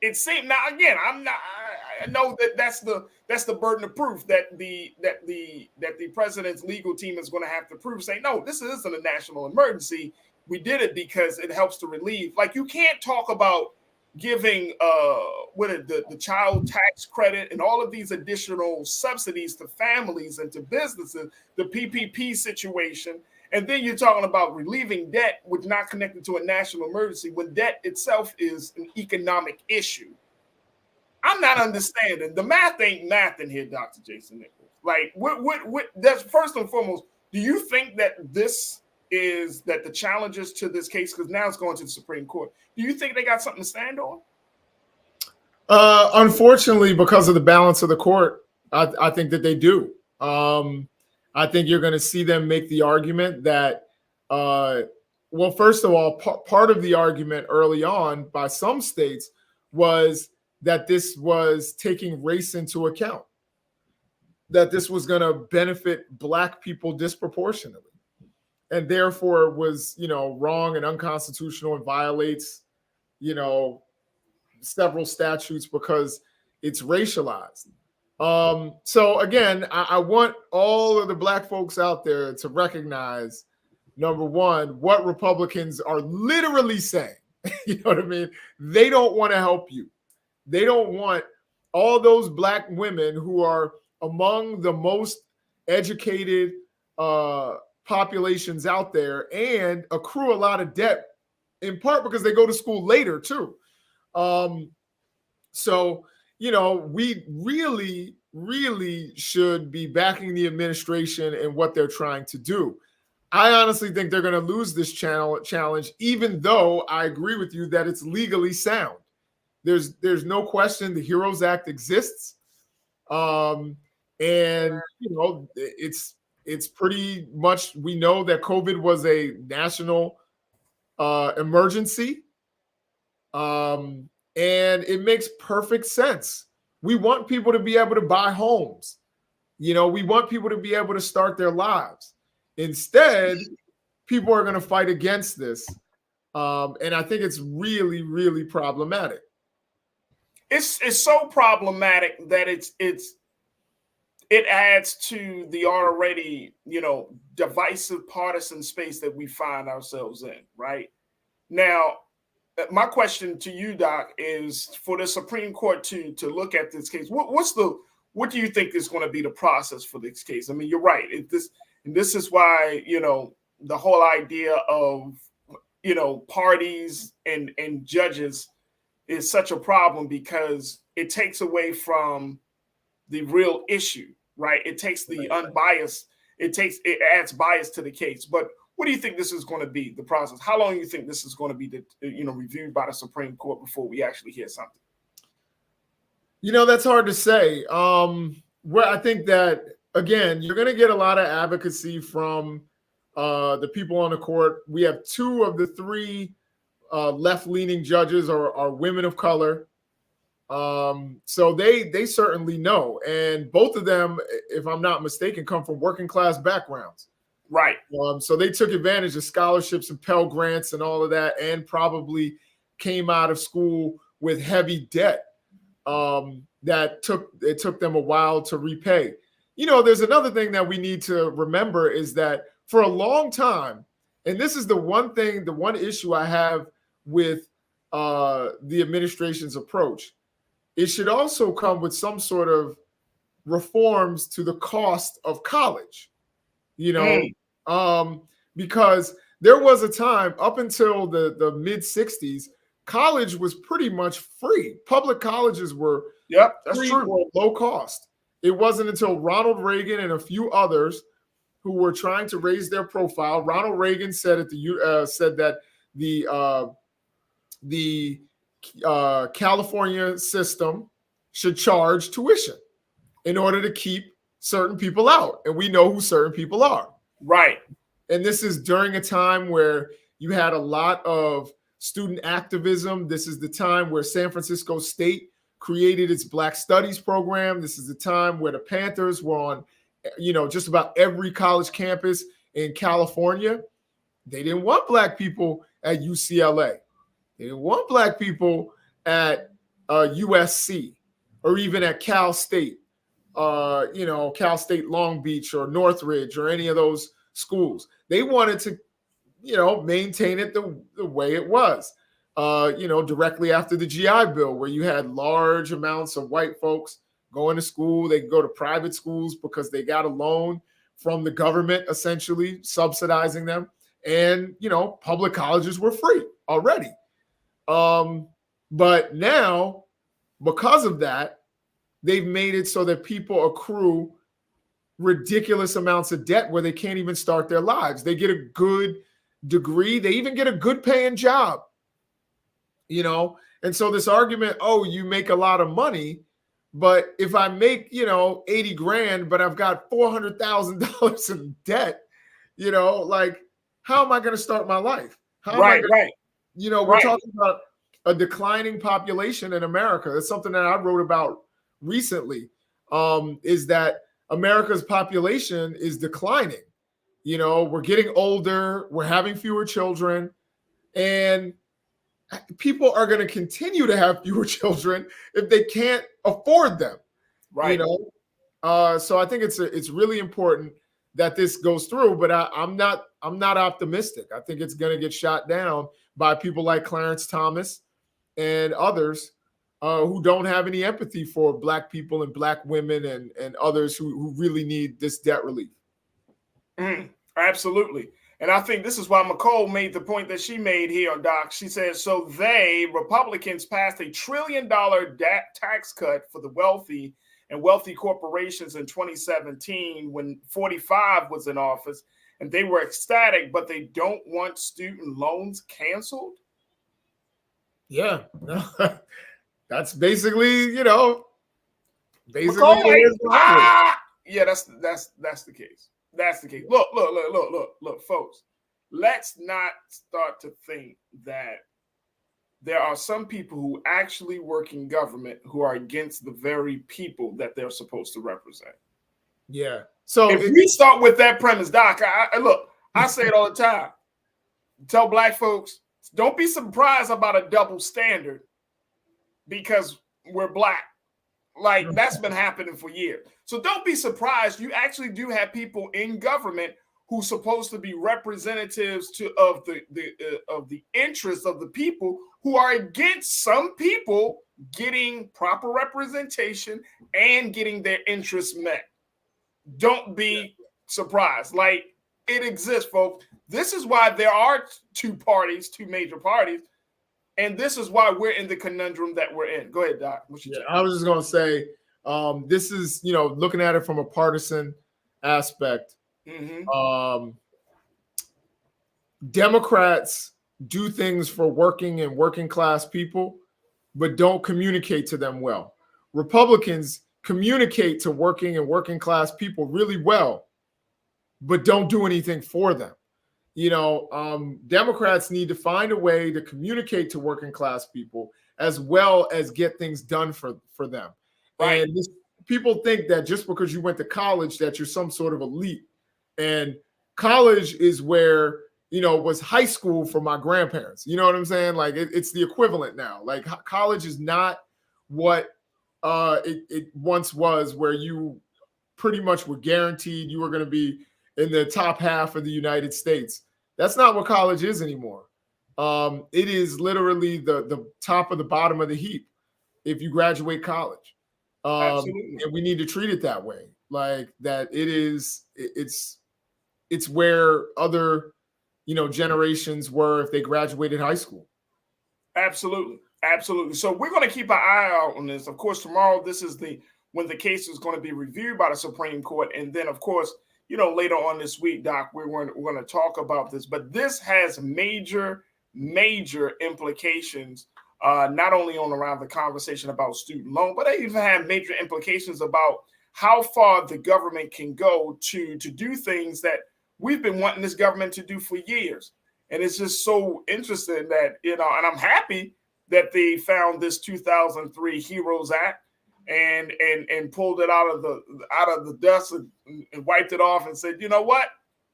It seems, now again, I know that that's the burden of proof that the president's legal team is going to have to prove, say, no, this isn't a national emergency. We did it because it helps to relieve. Like, you can't talk about giving the child tax credit and all of these additional subsidies to families and to businesses, the PPP situation, and then you're talking about relieving debt, which not connected to a national emergency, when debt itself is an economic issue. I'm not understanding. The math ain't math in here, Dr. Jason Nichols. Like, what that's first and foremost, do you think that the challenges to this case, because now it's going to the Supreme Court, do you think they got something to stand on? Unfortunately, because of the balance of the court, I think that they do. I think you're going to see them make the argument that, well, first of all, part of the argument early on by some states was that this was taking race into account, that this was going to benefit Black people disproportionately, and therefore was, wrong and unconstitutional and violates, several statutes because it's racialized. So again, I want all of the Black folks out there to recognize, number one, what Republicans are literally saying. You know what I mean? They don't want to help you. They don't want all those Black women who are among the most educated populations out there and accrue a lot of debt, in part because they go to school later too. So, we really, really should be backing the administration and what they're trying to do. I honestly think they're going to lose this challenge, even though I agree with you that it's legally sound. There's no question the HEROES Act exists. And, it's pretty much, we know that COVID was a national emergency. And it makes perfect sense. We want people to be able to buy homes. We want people to be able to start their lives. Instead, people are going to fight against this. And I think it's really, really problematic. It's so problematic that it adds to the already, divisive partisan space that we find ourselves in, right? Now, my question to you, Doc, is for the Supreme Court to look at this case. What do you think is going to be the process for this case? I mean, you're right. This is why, the whole idea of, parties and judges is such a problem, because it takes away from the real issue, right? It takes the unbiased, it adds bias to the case. But what do you think this is going to be, the process? How long do you think this is going to be, reviewed by the Supreme Court before we actually hear something? That's hard to say. I think that, again, you're going to get a lot of advocacy from the people on the court. We have 2 of the 3 left-leaning judges are women of color. So they certainly know. And both of them, if I'm not mistaken, come from working class backgrounds. Right. So they took advantage of scholarships and Pell Grants and all of that, and probably came out of school with heavy debt that took them a while to repay. There's another thing that we need to remember is that for a long time, and this is the one issue I have with the administration's approach, it should also come with some sort of reforms to the cost of college. Because there was a time up until the mid 60s, college was pretty much free. Public colleges were free or low cost. It wasn't until Ronald Reagan and a few others who were trying to raise their profile. Ronald Reagan said that the California system should charge tuition in order to keep certain people out. And we know who certain people are. Right. And this is during a time where you had a lot of student activism. This is the time where San Francisco State created its Black Studies program. This is the time where the Panthers were on, just about every college campus in California. They didn't want Black people at UCLA. They didn't want Black people at USC or even at Cal State, Cal State Long Beach or Northridge or any of those schools. They wanted to, maintain it the way it was. directly after the GI Bill, where you had large amounts of white folks going to school. They could go to private schools because they got a loan from the government, essentially subsidizing them. And, public colleges were free already. But now, because of that, they've made it so that people accrue ridiculous amounts of debt where they can't even start their lives. They get a good degree. They even get a good paying job, And so this argument, you make a lot of money, but if I make, 80 grand, but I've got $400,000 in debt, how am I going to start my life? Right. We're talking about a declining population in America. That's something that I wrote about recently, is that America's population is declining. We're getting older, we're having fewer children, and people are going to continue to have fewer children if they can't afford them. Right. So I think it's really important that this goes through, but I'm not optimistic. I think it's going to get shot down by people like Clarence Thomas and others who don't have any empathy for Black people and Black women and others who really need this debt relief. Absolutely. And I think this is why McCall made the point that she made here, Doc. She says, so Republicans passed $1 trillion tax cut for the wealthy and wealthy corporations in 2017 when 45 was in office, and they were ecstatic, but they don't want student loans canceled. Yeah, no, that's basically, basically. Yeah, that's the case. That's the case. Look, folks. Let's not start to think that there are some people who actually work in government who are against the very people that they're supposed to represent. Yeah. So if we start with that premise, Doc, I say it all the time. Tell Black folks, don't be surprised about a double standard because we're Black. Like, that's been happening for years. So don't be surprised. You actually do have people in government who's supposed to be representatives of the interests of the people who are against some people getting proper representation and getting their interests met. Don't be surprised. Like, it exists, folks. This is why there are two major parties. And this is why we're in the conundrum that we're in. Go ahead, Doc. I was just going to say, this is, looking at it from a partisan aspect. Mm-hmm. Democrats do things for working and working class people, but don't communicate to them well. Republicans communicate to working and working class people really well, but don't do anything for them. Democrats need to find a way to communicate to working class people as well as get things done for them. Right. And people think that just because you went to college that you're some sort of elite. And college is where, was high school for my grandparents. You know what I'm saying? Like it's the equivalent now. Like college is not what it once was, where you pretty much were guaranteed you were going to be in the top half of the United States. That's not what college is anymore. It is literally the top of the bottom of the heap if you graduate college. And we need to treat it that way. Like that it's where other, generations were if they graduated high school. Absolutely. So we're going to keep our eye out on this. Of course, tomorrow, this is when the case is going to be reviewed by the Supreme Court. And then, of course, later on this week, Doc, we're going to talk about this, but this has major implications, not only around the conversation about student loan, but they even have major implications about how far the government can go to do things that we've been wanting this government to do for years. And it's just so interesting that, and I'm happy that they found this 2003 HEROES Act and pulled it out of the dust and wiped it off and said, you know what,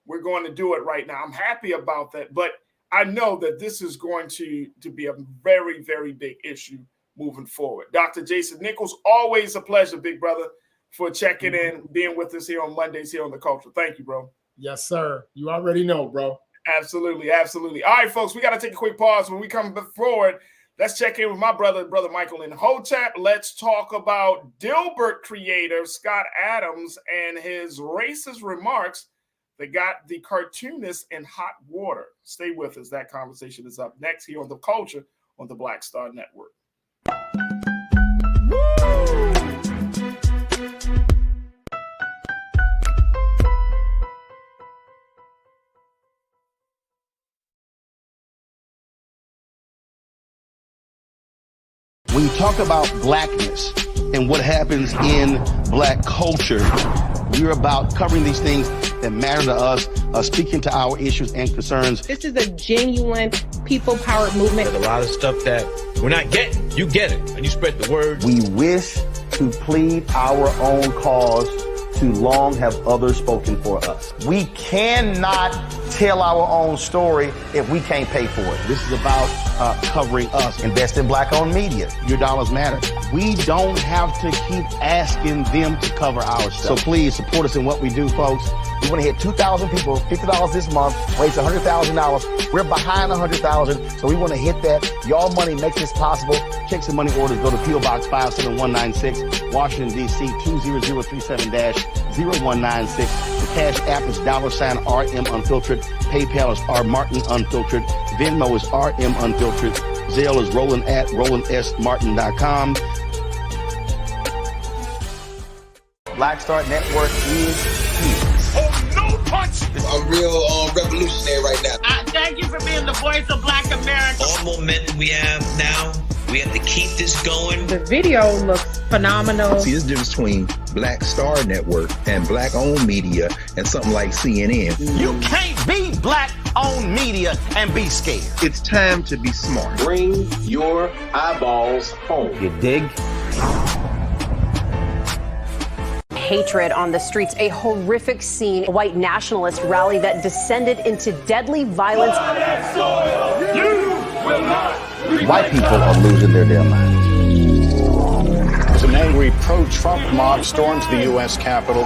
we're going to do it right now. I'm happy about that, but I know that this is going to be a very, very big issue moving forward. Dr. Jason Nichols, always a pleasure, big brother, for checking in, being with us here on Mondays here on The Culture. Thank you, bro. Yes, sir. You already know, bro. Absolutely, absolutely. All right, folks, we got to take a quick pause. When we come forward, let's check in with my brother Michael in Hotep. Let's talk about Dilbert creator Scott Adams and his racist remarks that got the cartoonist in hot water. Stay with us. That conversation is up next here on The Culture on the Black Star Network. When you talk about blackness and what happens in black culture, we're about covering these things that matter to us, speaking to our issues and concerns. This is a genuine people-powered movement. There's a lot of stuff that we're not getting. You get it, and you spread the word. We wish to plead our own cause to long have others spoken for us. We cannot tell our own story if we can't pay for it. This is about covering us. Invest in black-owned media. Your dollars matter. We don't have to keep asking them to cover our stuff. So please support us in what we do, folks. We want to hit 2,000 people, $50 this month, raise $100,000. We're behind 100,000, so we want to hit that. Y'all money makes this possible. Checks and money orders go to P.O. Box 57196, Washington, D.C. 20037-0196. The Cash App is $RM Unfiltered. PayPal is R Martin Unfiltered. Venmo is RM Unfiltered. Zelle is Roland@RolandSMartin.com. Black Star Network is here. Oh, no punch! I'm real revolutionary right now. Thank you for being the voice of Black America. All momentum we have now, we have to keep this going. The video looks phenomenal. See, there's a difference between Black Star Network and black-owned media and something like CNN. You can't be black-owned media and be scared. It's time to be smart. Bring your eyeballs home. You dig? Hatred on the streets, a horrific scene, a white nationalist rally that descended into deadly violence. White people are losing their damn minds. An angry pro-Trump mob storms the U.S. Capitol.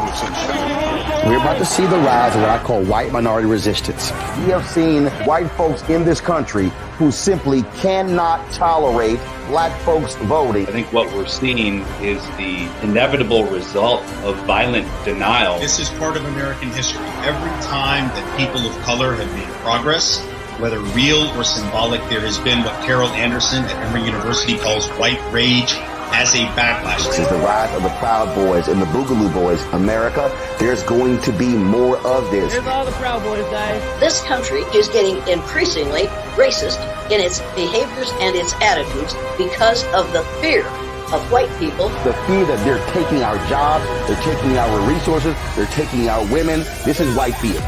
We're about to see the rise of what I call white minority resistance. We have seen white folks in this country who simply cannot tolerate black folks voting. I think what we're seeing is the inevitable result of violent denial. This is part of American history. Every time that people of color have made progress, whether real or symbolic, there has been what Carol Anderson at Emory University calls white rage as a backlash. This is the rise of the Proud Boys and the Boogaloo Boys. America, there's going to be more of this. Here's all the Proud Boys, guys. This country is getting increasingly racist in its behaviors and its attitudes because of the fear of white people. The fear that they're taking our jobs, they're taking our resources, they're taking our women. This is white fear.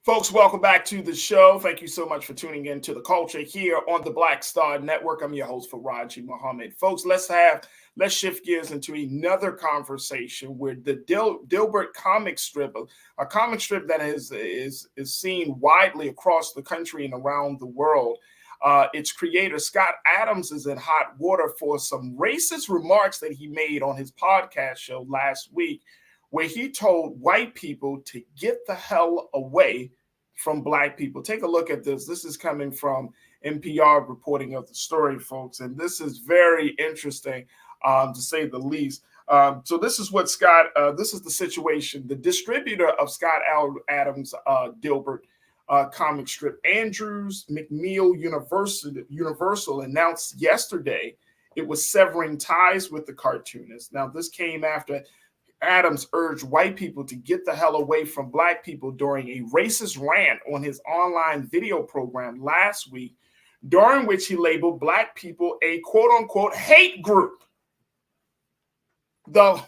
Folks, welcome back to the show. Thank you so much for tuning in to The Culture here on the Black Star Network. I'm your host, Farajii Muhammad. Folks, let's shift gears into another conversation where the Dilbert comic strip, a comic strip that is seen widely across the country and around the world. Its creator, Scott Adams, is in hot water for some racist remarks that he made on his podcast show last week, where he told white people to get the hell away from black people. Take a look at this. This is coming from NPR reporting of the story, folks. And this is very interesting, to say the least. So this is what this is the situation. The distributor of Scott Adams' Dilbert comic strip, Andrews McNeil Universal, announced yesterday it was severing ties with the cartoonist. Now, this came after Adams urged white people to get the hell away from black people during a racist rant on his online video program last week, during which he labeled black people a quote-unquote hate group. The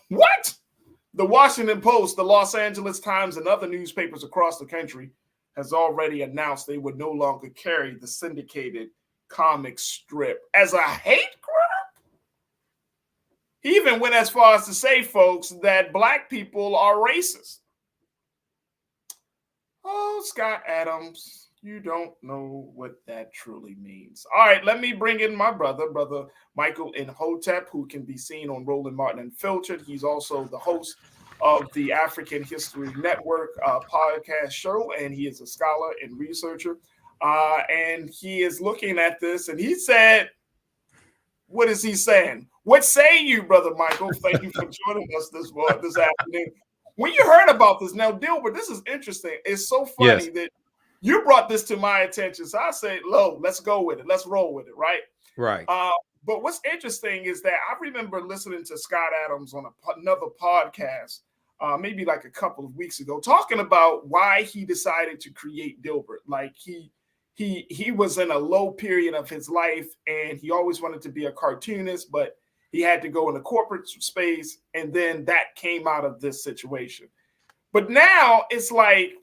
Washington Post, the Los Angeles Times, and other newspapers across the country has already announced they would no longer carry the syndicated comic strip as a hate crime. He even went as far as to say, folks, that black people are racist. Oh, Scott Adams, you don't know what that truly means. All right, let me bring in my brother Michael Imhotep, who can be seen on Roland Martin Unfiltered. He's also the host of the African History Network podcast show, and he is a scholar and researcher. And he is looking at this, and he said, what is he saying? What say you, Brother Michael? Thank you for joining us this afternoon. When you heard about this, now, Dilbert, this is interesting. It's so funny that you brought this to my attention. So I say, let's go with it. Let's roll with it, right? Right. But what's interesting is that I remember listening to Scott Adams on another podcast, maybe like a couple of weeks ago, talking about why he decided to create Dilbert. Like he was in a low period of his life, and he always wanted to be a cartoonist, but he had to go in the corporate space, and then that came out of this situation. But now it's like,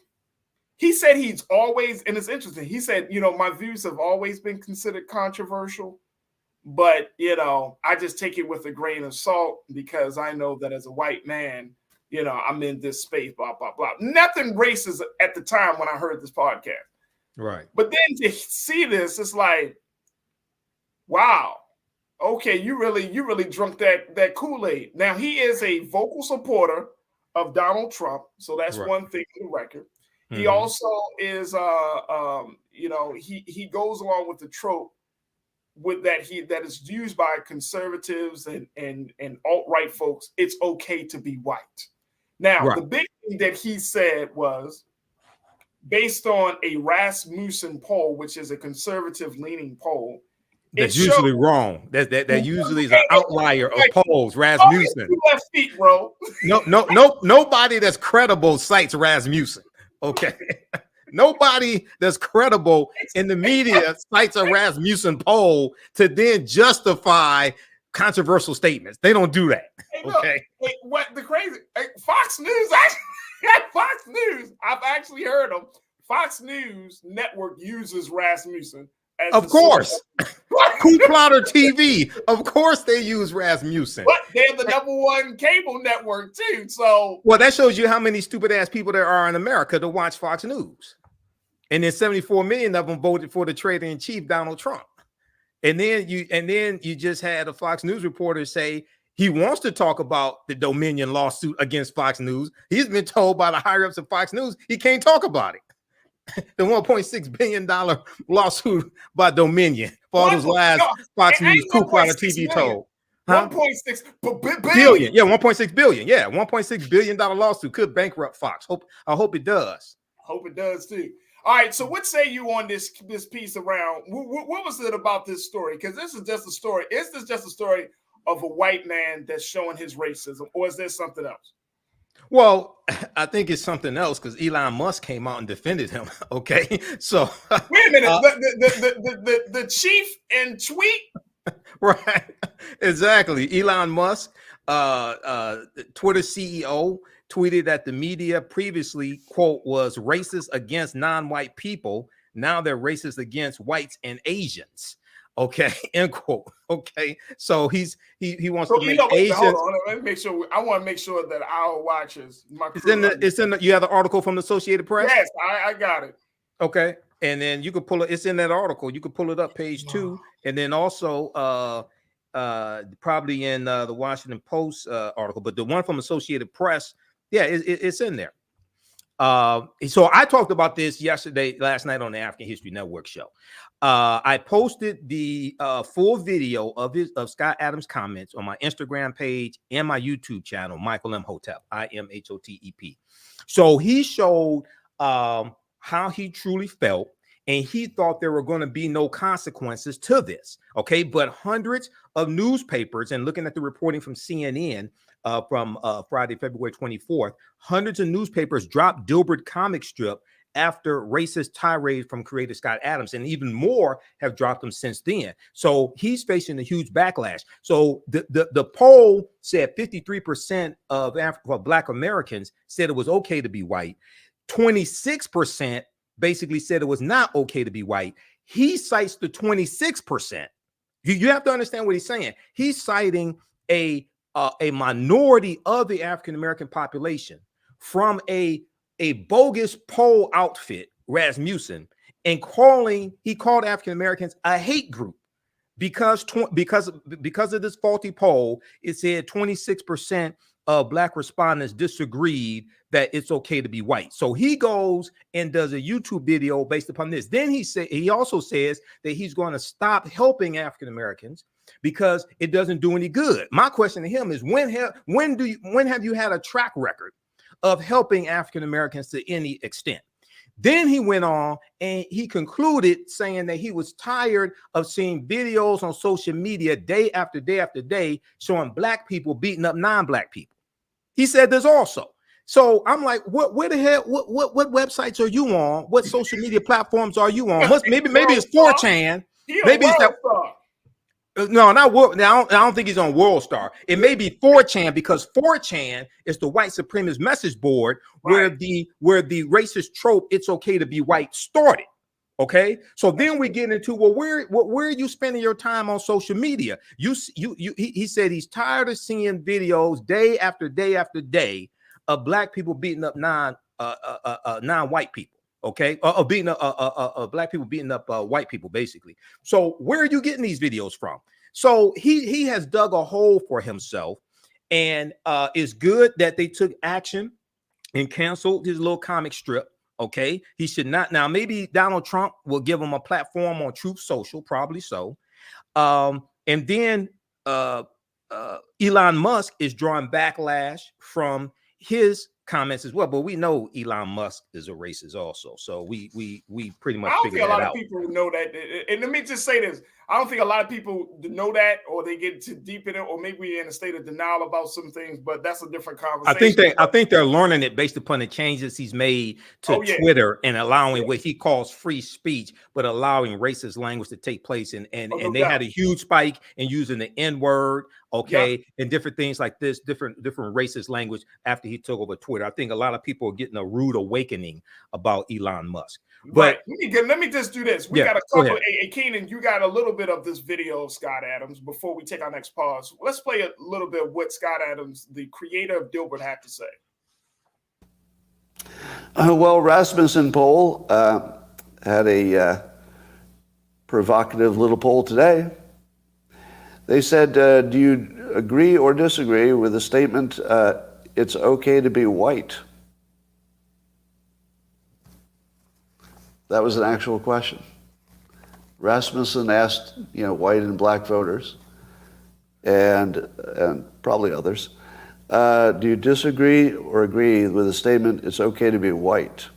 he said he's always, and it's interesting, he said, my views have always been considered controversial, but, I just take it with a grain of salt because I know that as a white man, I'm in this space, blah, blah, blah. Nothing racist at the time when I heard this podcast. Right. But then to see this, it's like, wow. Okay, you really drunk that Kool-Aid. Now, he is a vocal supporter of Donald Trump, so that's one thing for the record. Mm-hmm. He also is, he goes along with the trope with that is used by conservatives and alt-right folks. It's okay to be white. Now, the big thing that he said was, based on a Rasmussen poll, which is a conservative-leaning poll, that's usually wrong. That usually is an outlier of polls. Rasmussen. Left feet, bro. Nobody that's credible cites Rasmussen. Okay. Nobody that's credible in the media cites a Rasmussen poll to then justify controversial statements. They don't do that. Okay. What the crazy? Fox News. Fox News. I've actually heard them. Fox News Network uses Rasmussen. Of course. Coup Plotter TV. Of course they use Rasmussen. But they're the #1 cable network too. So that shows you how many stupid ass people there are in America to watch Fox News. And then 74 million of them voted for the traitor-in-chief, Donald Trump. And then you just had a Fox News reporter say he wants to talk about the Dominion lawsuit against Fox News. He's been told by the higher ups of Fox News he can't talk about it. The $1.6 billion lawsuit by Dominion for all those lies Fox News, Coup Plotter TV told. 1.6 billion. Yeah, 1.6 billion. Yeah, $1.6 billion lawsuit could bankrupt Fox. I hope it does. Hope it does too. All right, so what say you on this piece around? What was it about this story? Because this is just a story. Is this just a story of a white man that's showing his racism, or is there something else? Well, I think it's something else because Elon Musk came out and defended him. Okay, so wait a minute, the chief in tweet, right? Exactly. Elon Musk, Twitter CEO, tweeted that the media previously, quote, was racist against non-white people. Now they're racist against whites and Asians. Okay, end quote. Okay, so he wants to make Asians. Hold on, let me make sure. I want to make sure that our watchers. It's in the. You have the article from the Associated Press. Yes, I got it. Okay, and then you can pull it. It's in that article. You can pull it up, page 2, and then also probably in the Washington Post article, but the one from Associated Press, yeah, it's in there. So I talked about this last night on the African History Network show. I posted the full video of Scott Adams' comments on my Instagram page and my YouTube channel, Michael Imhotep, IMHOTEP. So he showed how he truly felt, and he thought there were going to be no consequences to this. Okay, but hundreds of newspapers, and looking at the reporting from CNN from Friday, February 24th, hundreds of newspapers dropped Dilbert comic strip after racist tirade from creator Scott Adams, and even more have dropped them since then. So he's facing a huge backlash. So the poll said 53% of Black Americans said it was okay to be white. 26% basically said it was not okay to be white. He cites the 26%. You have to understand what he's saying. He's citing a minority of the African-American population from a bogus poll outfit, Rasmussen, and he called African-Americans a hate group because of this faulty poll. It said 26% of Black respondents disagreed that it's okay to be white. So he goes and does a YouTube video based upon this. Then he also says that he's going to stop helping African Americans because it doesn't do any good. My question to him is, when have you had a track record of helping African Americans to any extent? Then he went on and he concluded saying that he was tired of seeing videos on social media day after day after day showing Black people beating up non-Black people. He said this also. So I'm like, where the hell, what websites are you on? What social media platforms are you on? Maybe it's 4chan. Maybe it's that. No, not World. Now I don't think he's on World Star. It may be 4chan, because 4chan is the white supremacist message board where the racist trope "it's okay to be white" started. Okay, so then we get into, well, where are you spending your time on social media? He said he's tired of seeing videos day after day after day of Black people beating up non-white people. Okay, beating up Black people beating up white people, basically. So where are you getting these videos from? So he has dug a hole for himself, and it's good that they took action and canceled his little comic strip. Okay, he should not. Now, maybe Donald Trump will give him a platform on Truth Social, probably so. And then Elon Musk is drawing backlash from his comments as well. But we know Elon Musk is a racist also, so we pretty much figured that out. I don't think a lot of people know that. And let me just say this: I don't think a lot of people know that, or they get too deep in it, or maybe we're in a state of denial about some things. But that's a different conversation. I think they're learning it based upon the changes he's made to Twitter and allowing what he calls free speech, but allowing racist language to take place. And they had a huge spike in using the N-word, and different things like this, different racist language after he took over Twitter. I think a lot of people are getting a rude awakening about Elon Musk. But let me just do this. We got a couple. Hey, Keenan, you got a little bit of this video of Scott Adams before we take our next pause. Let's play a little bit of what Scott Adams, the creator of Dilbert, had to say. Well, Rasmussen poll had a provocative little poll today. They said, do you agree or disagree with the statement, it's okay to be white? That was an actual question. Rasmussen asked, white and Black voters, and probably others, do you disagree or agree with the statement, it's okay to be white?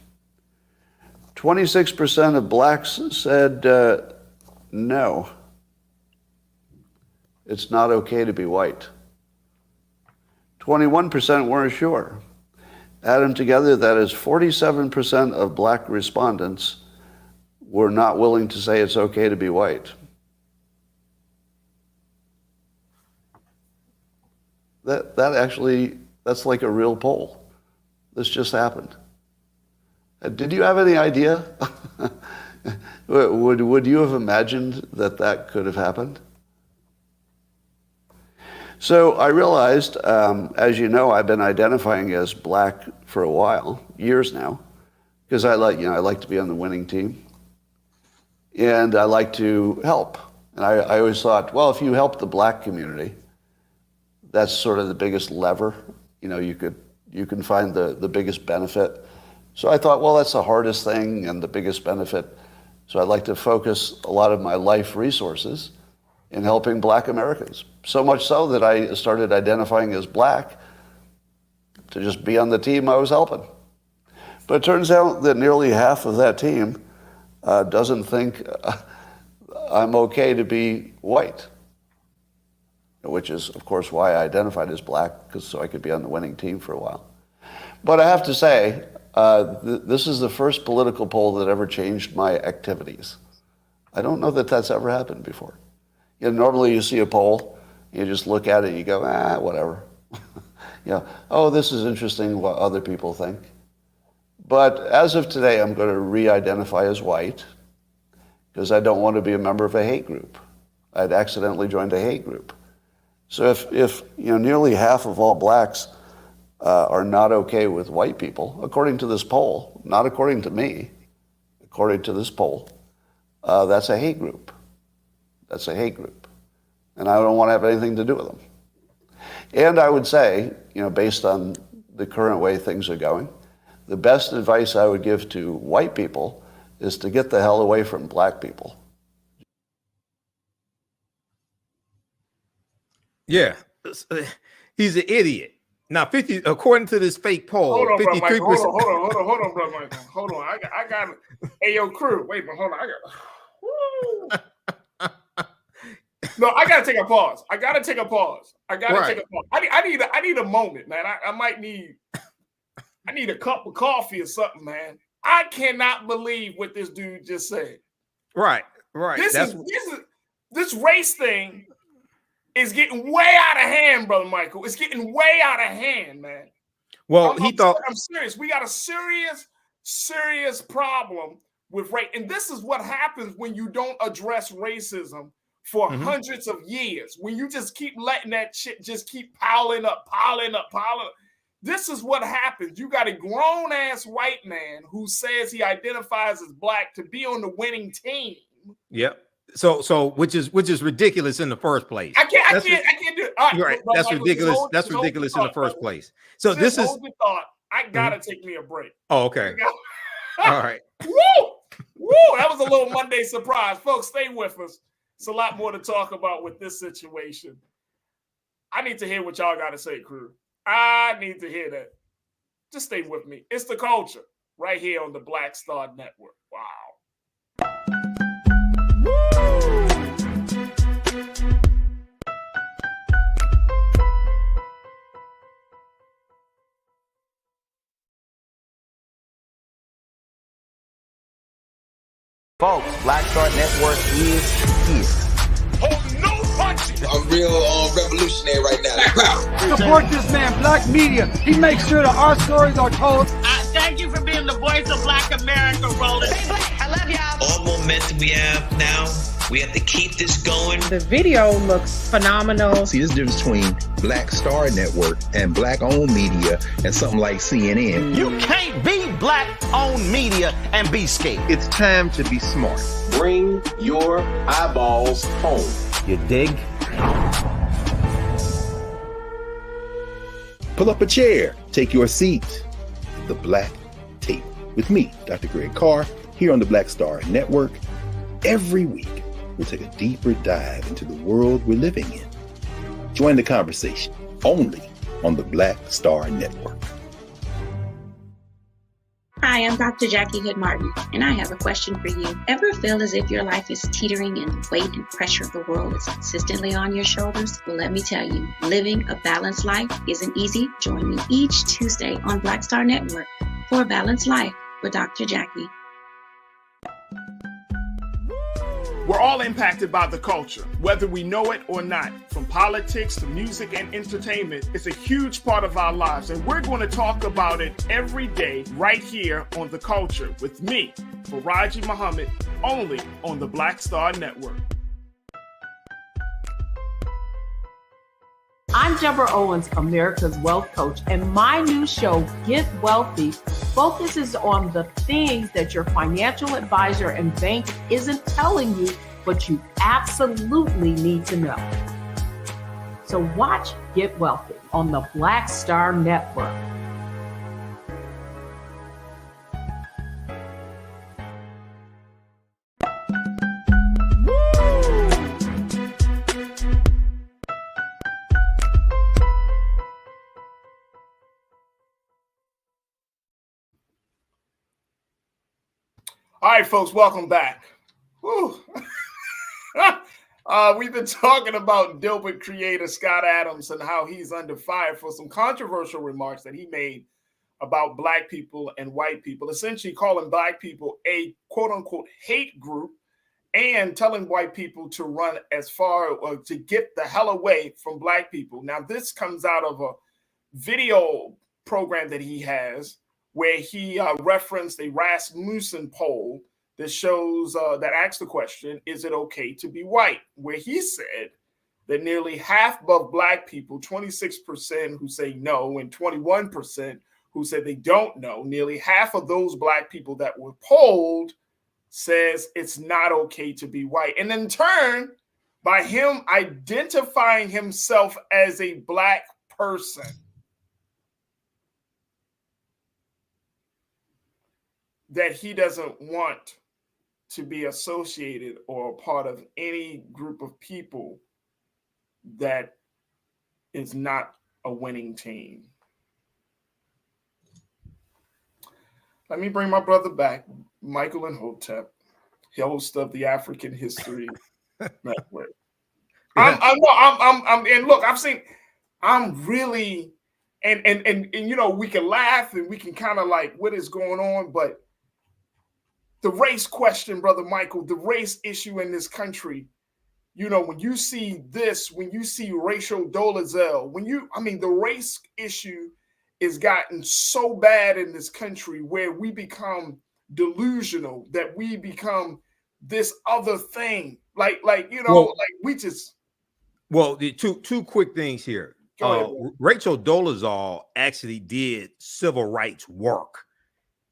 26% of Blacks said no. It's not okay to be white. 21% weren't sure. Add them together, that is 47% of Black respondents were not willing to say it's okay to be white. That's like a real poll. This just happened. Did you have any idea? Would you have imagined that could have happened? So I realized, as you know, I've been identifying as Black for a while, years now, because I like to be on the winning team, and I like to help. And I always thought, well, if you help the Black community, that's sort of the biggest lever. You can find the biggest benefit. So I thought, well, that's the hardest thing and the biggest benefit. So I'd like to focus a lot of my life resources in helping Black Americans. So much so that I started identifying as Black to just be on the team I was helping. But it turns out that nearly half of that team doesn't think I'm okay to be white, which is, of course, why I identified as Black, so I could be on the winning team for a while. But I have to say, this is the first political poll that ever changed my activities. I don't know that that's ever happened before. Normally you see a poll, you just look at it and you go, whatever. Oh, this is interesting what other people think. But as of today, I'm going to re-identify as white because I don't want to be a member of a hate group. I'd accidentally joined a hate group. So if nearly half of all blacks are not okay with white people, according to this poll, not according to me, according to this poll, that's a hate group. That's a hate group. And I don't want to have anything to do with them. And I would say, based on the current way things are going, the best advice I would give to white people is to get the hell away from black people. Yeah, he's an idiot. Now, according to this fake poll, hold on, 53%. Brother Michael. Hold on, Brother Michael. Hold on. I got hey, yo, crew. Wait, but hold on. No, I gotta take a pause. I gotta take a pause. I need a moment, man. I need a cup of coffee or something, man. I cannot believe what this dude just said. Right. This race thing is getting way out of hand, Brother Michael. It's getting way out of hand, man. Well, I'm serious. We got a serious problem with race. And this is what happens when you don't address racism for hundreds of years. When you just keep letting that shit just keep piling up. This is what happens. You got a grown-ass white man who says he identifies as black to be on the winning team. Yep. So which is ridiculous in the first place. I can't do it. All right, right. That's ridiculous. That's ridiculous in the first place. So this is thought. I gotta take me a break. Oh, okay. All right. Woo! That was a little Monday surprise. Folks, stay with us. It's a lot more to talk about with this situation. I need to hear what y'all got to say, crew. I need to hear that. Just stay with me. It's The Culture right here on the Black Star Network. Wow. Folks, Black Star Network is here. Oh, no punches! I'm real revolutionary right now. Support this man, Black Media. He makes sure that our stories are told. Thank you for being the voice of Black America, Roland. Stay black. I love y'all. All momentum we have now, we have to keep this going. The video looks phenomenal. See, there's a difference between Black Star Network and black-owned media and something like CNN. You can't be black-owned media and be scared. It's time to be smart. Bring your eyeballs home. You dig? Pull up a chair, take your seat. The Black Tape with me, Dr. Greg Carr, here on the Black Star Network. Every week, we'll take a deeper dive into the world we're living in. Join the conversation only on the Black Star Network. Hi, I'm Dr. Jackie Hood Martin, and I have a question for you. Ever feel as if your life is teetering and the weight and pressure of the world is consistently on your shoulders? Well, let me tell you, living a balanced life isn't easy. Join me each Tuesday on Black Star Network for a Balanced Life with Dr. Jackie. We're all impacted by the culture, whether we know it or not. From politics to music and entertainment, it's a huge part of our lives, and we're going to talk about it every day right here on The Culture with me, Farajii Muhammad, only on the Black Star Network. I'm Deborah Owens, America's Wealth Coach, and my new show, Get Wealthy, focuses on the things that your financial advisor and bank isn't telling you, but you absolutely need to know. So watch Get Wealthy on the Black Star Network. All right, folks, welcome back. Whew. We've been talking about Dilbert creator Scott Adams and how he's under fire for some controversial remarks that he made about black people and white people, essentially calling black people a quote-unquote hate group and telling white people to run as far to get the hell away from black people. Now, this comes out of a video program that he has where he referenced a Rasmussen poll that shows that asks the question, is it okay to be white? Where he said that nearly half of Black people, 26% who say no, and 21% who said they don't know, nearly half of those Black people that were polled says it's not okay to be white. And in turn, by him identifying himself as a Black person, that he doesn't want to be associated or a part of any group of people that is not a winning team. Let me bring my brother back, Michael Imhotep, host of the African History Network. And look, I'm really, and you know, we can laugh and we can kind of like, what is going on? But the race question, brother Michael, the race issue in this country, you know, when you see this, when you see racial dolezal, the race issue is gotten so bad in this country where we become delusional, that we become this other thing. Like we just. Well, the two quick things here. Rachel Dolezal actually did civil rights work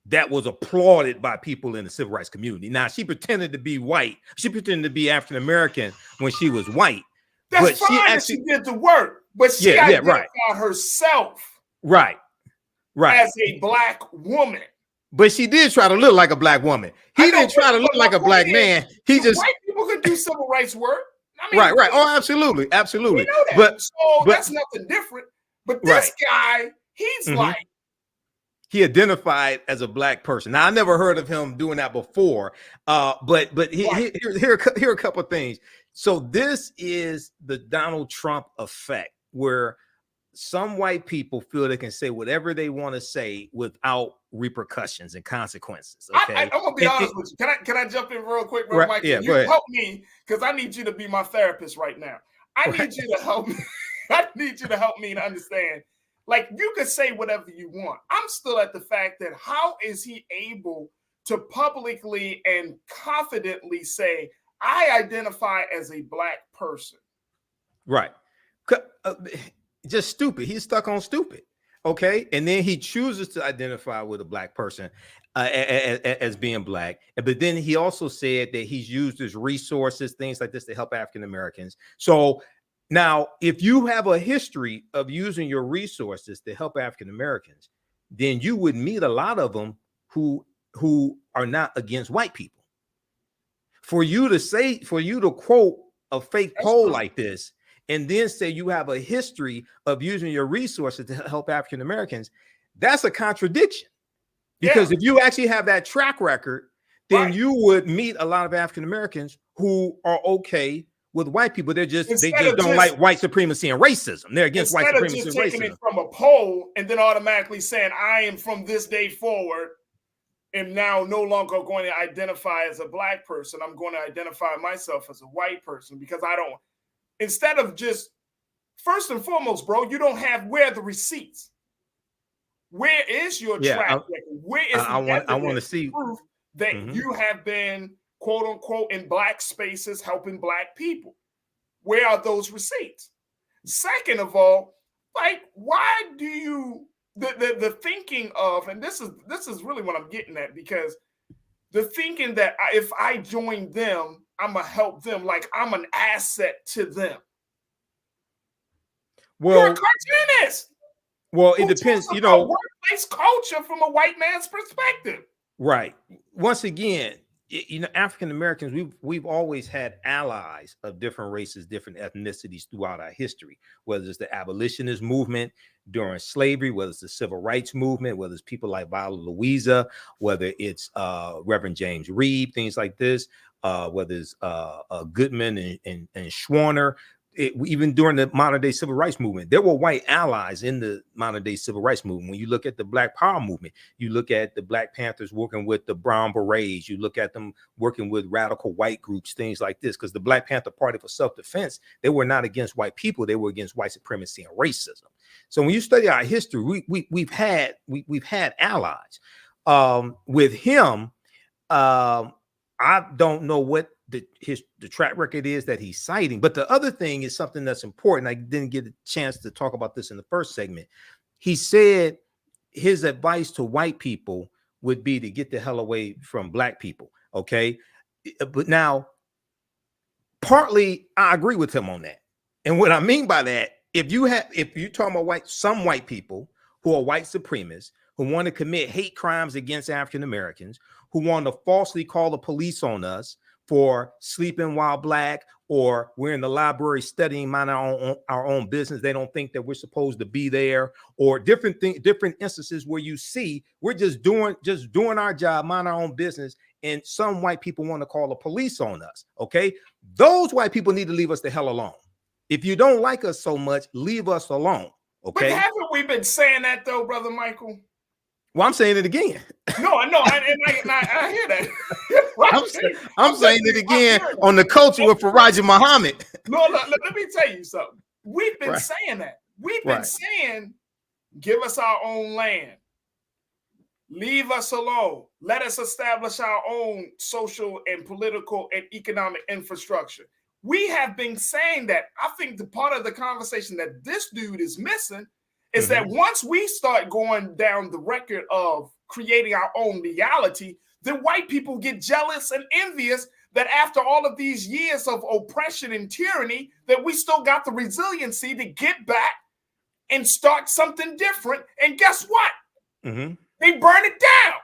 that was applauded by people in the civil rights community. Now, she pretended to be white. She pretended to be African American when she was white. That's fine. She did the work, but she identified herself. Right. As a Black woman. But she did try to look like a Black woman. He didn't try to look like a Black man. He just white people could do civil rights work. Right. Oh, absolutely. We know that. But that's nothing different. But this guy, he's like, he identified as a Black person. Now, I never heard of him doing that before. But here are a couple of things. So this is the Donald Trump effect, where some white people feel they can say whatever they want to say without repercussions and consequences. Okay, I'm gonna be honest with you. Can I jump in real quick, bro, Mike? Yeah, you help me, because I need you to be my therapist right now. I need you to help me. I need you to help me to understand. Like, you could say whatever you want. I'm still at the fact that how is he able to publicly and confidently say, I identify as a Black person? Right. Just stupid. He's stuck on stupid. Okay. And then he chooses to identify with a Black person as being Black. But then he also said that he's used his resources, things like this, to help African Americans. So now, if you have a history of using your resources to help African Americans, then you would meet a lot of them who are not against white people. For you to quote a fake poll like this, and then say you have a history of using your resources to help African Americans, that's a contradiction. Because if you actually have that track record, then you would meet a lot of African Americans who are okay with white people. They just don't like white supremacy and racism. They're against white supremacy and racism. Instead of just taking it from a poll and then automatically saying, I am from this day forward, am now no longer going to identify as a Black person. I'm going to identify myself as a white person because I don't. Instead of just, first and foremost, bro, you don't have, where are the receipts? Where is your track record? Where is I want to see proof that you have been, quote unquote, in Black spaces helping Black people? Where are those receipts? Second of all, like, why do you the thinking of, and this is really what I'm getting at, because the thinking that if I join them, I'm gonna help them, like I'm an asset to them. Well, you're a cartoonist. Well, it depends, you know, workplace culture from a white man's perspective. Right. Once again, you know, African Americans, we've always had allies of different races, different ethnicities throughout our history, whether it's the abolitionist movement during slavery, whether it's the civil rights movement, whether it's people like Viola Louisa, whether it's Reverend James Reeb, things like this, whether it's Goodman and Schwerner. even during the modern day civil rights movement, there were white allies in the modern day civil rights movement. When you look at the Black Power movement, you look at the Black Panthers working with the Brown Berets, you look at them working with radical white groups, things like this, because the Black Panther Party for self-defense, they were not against white people, they were against white supremacy and racism. So when you study our history, we've had allies. With him, I don't know what the track record is that he's citing, but the other thing is something that's important. I didn't get a chance to talk about this in the first segment. He said his advice to white people would be to get the hell away from Black people. Okay, but now partly I agree with him on that, and what I mean by that, if you're talking about some white people who are white supremacists, who want to commit hate crimes against African Americans, who want to falsely call the police on us for sleeping while Black, or we're in the library studying, mind our own business. They don't think that we're supposed to be there, or different instances where you see we're just doing our job, mind our own business, and some white people want to call the police on us. Okay, those white people need to leave us the hell alone. If you don't like us so much, leave us alone. Okay. But haven't we been saying that though, Brother Michael? Well, I'm saying it again. No, I know, I hear that. I'm saying it again on the culture with Farajii Muhammad. No, let me tell you something. We've been saying that. We've been saying, give us our own land. Leave us alone. Let us establish our own social and political and economic infrastructure. We have been saying that. I think the part of the conversation that this dude is missing is that once we start going down the record of creating our own reality, then white people get jealous and envious that after all of these years of oppression and tyranny, that we still got the resiliency to get back and start something different. And guess what? They burn it down.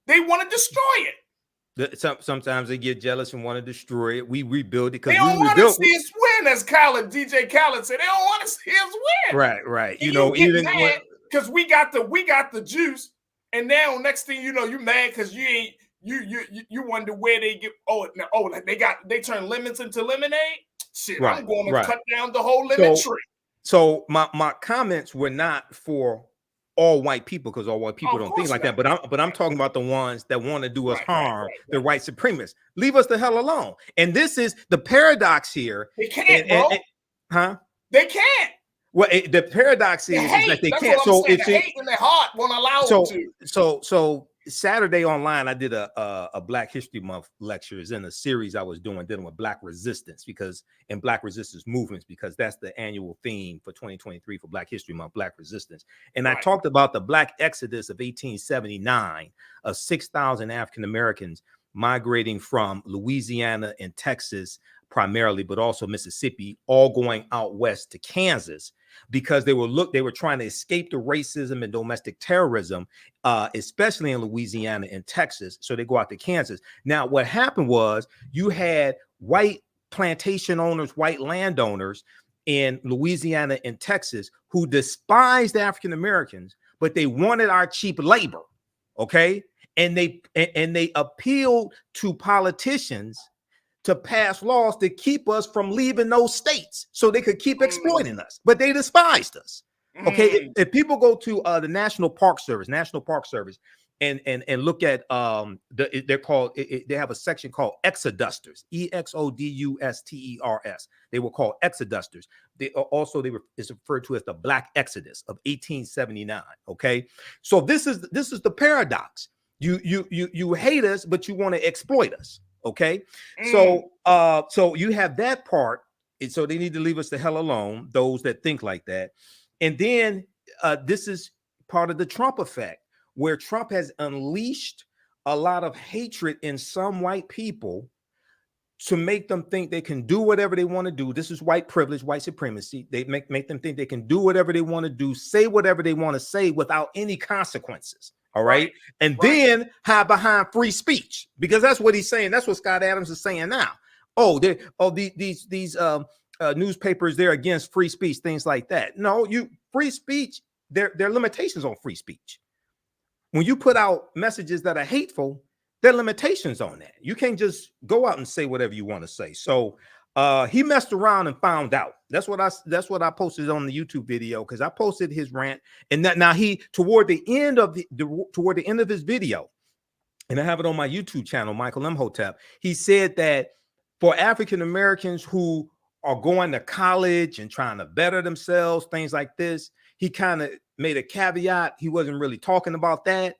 They want to destroy it. Sometimes they get jealous and want to destroy it. We rebuild it because they don't want to see us win, as DJ Khaled said. They don't want to see us win. Right. And you know, even because we got the juice, and now next thing you know, you mad because you wonder where they get. They turn lemons into lemonade. Shit, I'm going to cut down the whole lemon tree. So my comments were not for all white people, because all white people don't think like that. But I'm talking about the ones that want to do us harm, the white supremacists. Leave us the hell alone. And this is the paradox here. They can't, bro. They can't. Well, the paradox is that they can't. So it's the hate in their heart won't allow them to. So Saturday online, I did a Black History Month lectures in a series I was dealing with Black resistance, and Black resistance movements, because that's the annual theme for 2023 for Black History Month, Black resistance. And I talked about the Black Exodus of 1879 of 6,000 African Americans migrating from Louisiana and Texas primarily, but also Mississippi, all going out west to Kansas, because they were trying to escape the racism and domestic terrorism, especially in Louisiana and Texas. So they go out to Kansas. Now, what happened was you had white plantation owners, white landowners in Louisiana and Texas who despised African Americans, but they wanted our cheap labor. Okay. And they appealed to politicians to pass laws to keep us from leaving those states so they could keep exploiting us, but they despised us. Okay. If people go to the National Park Service, and look at they're called, they have a section called Exodusters, EXODUSTERS. They were called Exodusters. It's referred to as the Black Exodus of 1879. Okay. So this is the paradox. You hate us, but you want to exploit us. Okay. So you have that part. And so they need to leave us the hell alone, those that think like that. And then this is part of the Trump effect, where Trump has unleashed a lot of hatred in some white people to make them think they can do whatever they want to do. This is white privilege, white supremacy. They make them think they can do whatever they want to do, say whatever they want to say without any consequences. All right. And then hide behind free speech, because that's what he's saying. That's what Scott Adams is saying now. These newspapers, they're against free speech, things like that. No, free speech, there are limitations on free speech. When you put out messages that are hateful, there are limitations on that. You can't just go out and say whatever you want to say. So He messed around and found out. That's what I posted on the YouTube video, because I posted his rant, and that now he toward the end of his video, and I have it on my YouTube channel, Michael Imhotep. He said that for African Americans who are going to college and trying to better themselves, things like this, he kind of made a caveat. He wasn't really talking about that.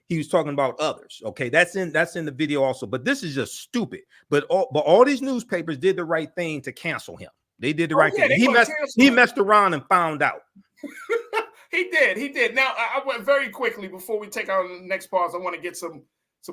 He was talking about others. Okay, that's in the video also. But this is just stupid. But all these newspapers did the right thing to cancel him. They did the right thing. He messed around and found out. He did. Now, I went very quickly before we take our next pause. I want to get some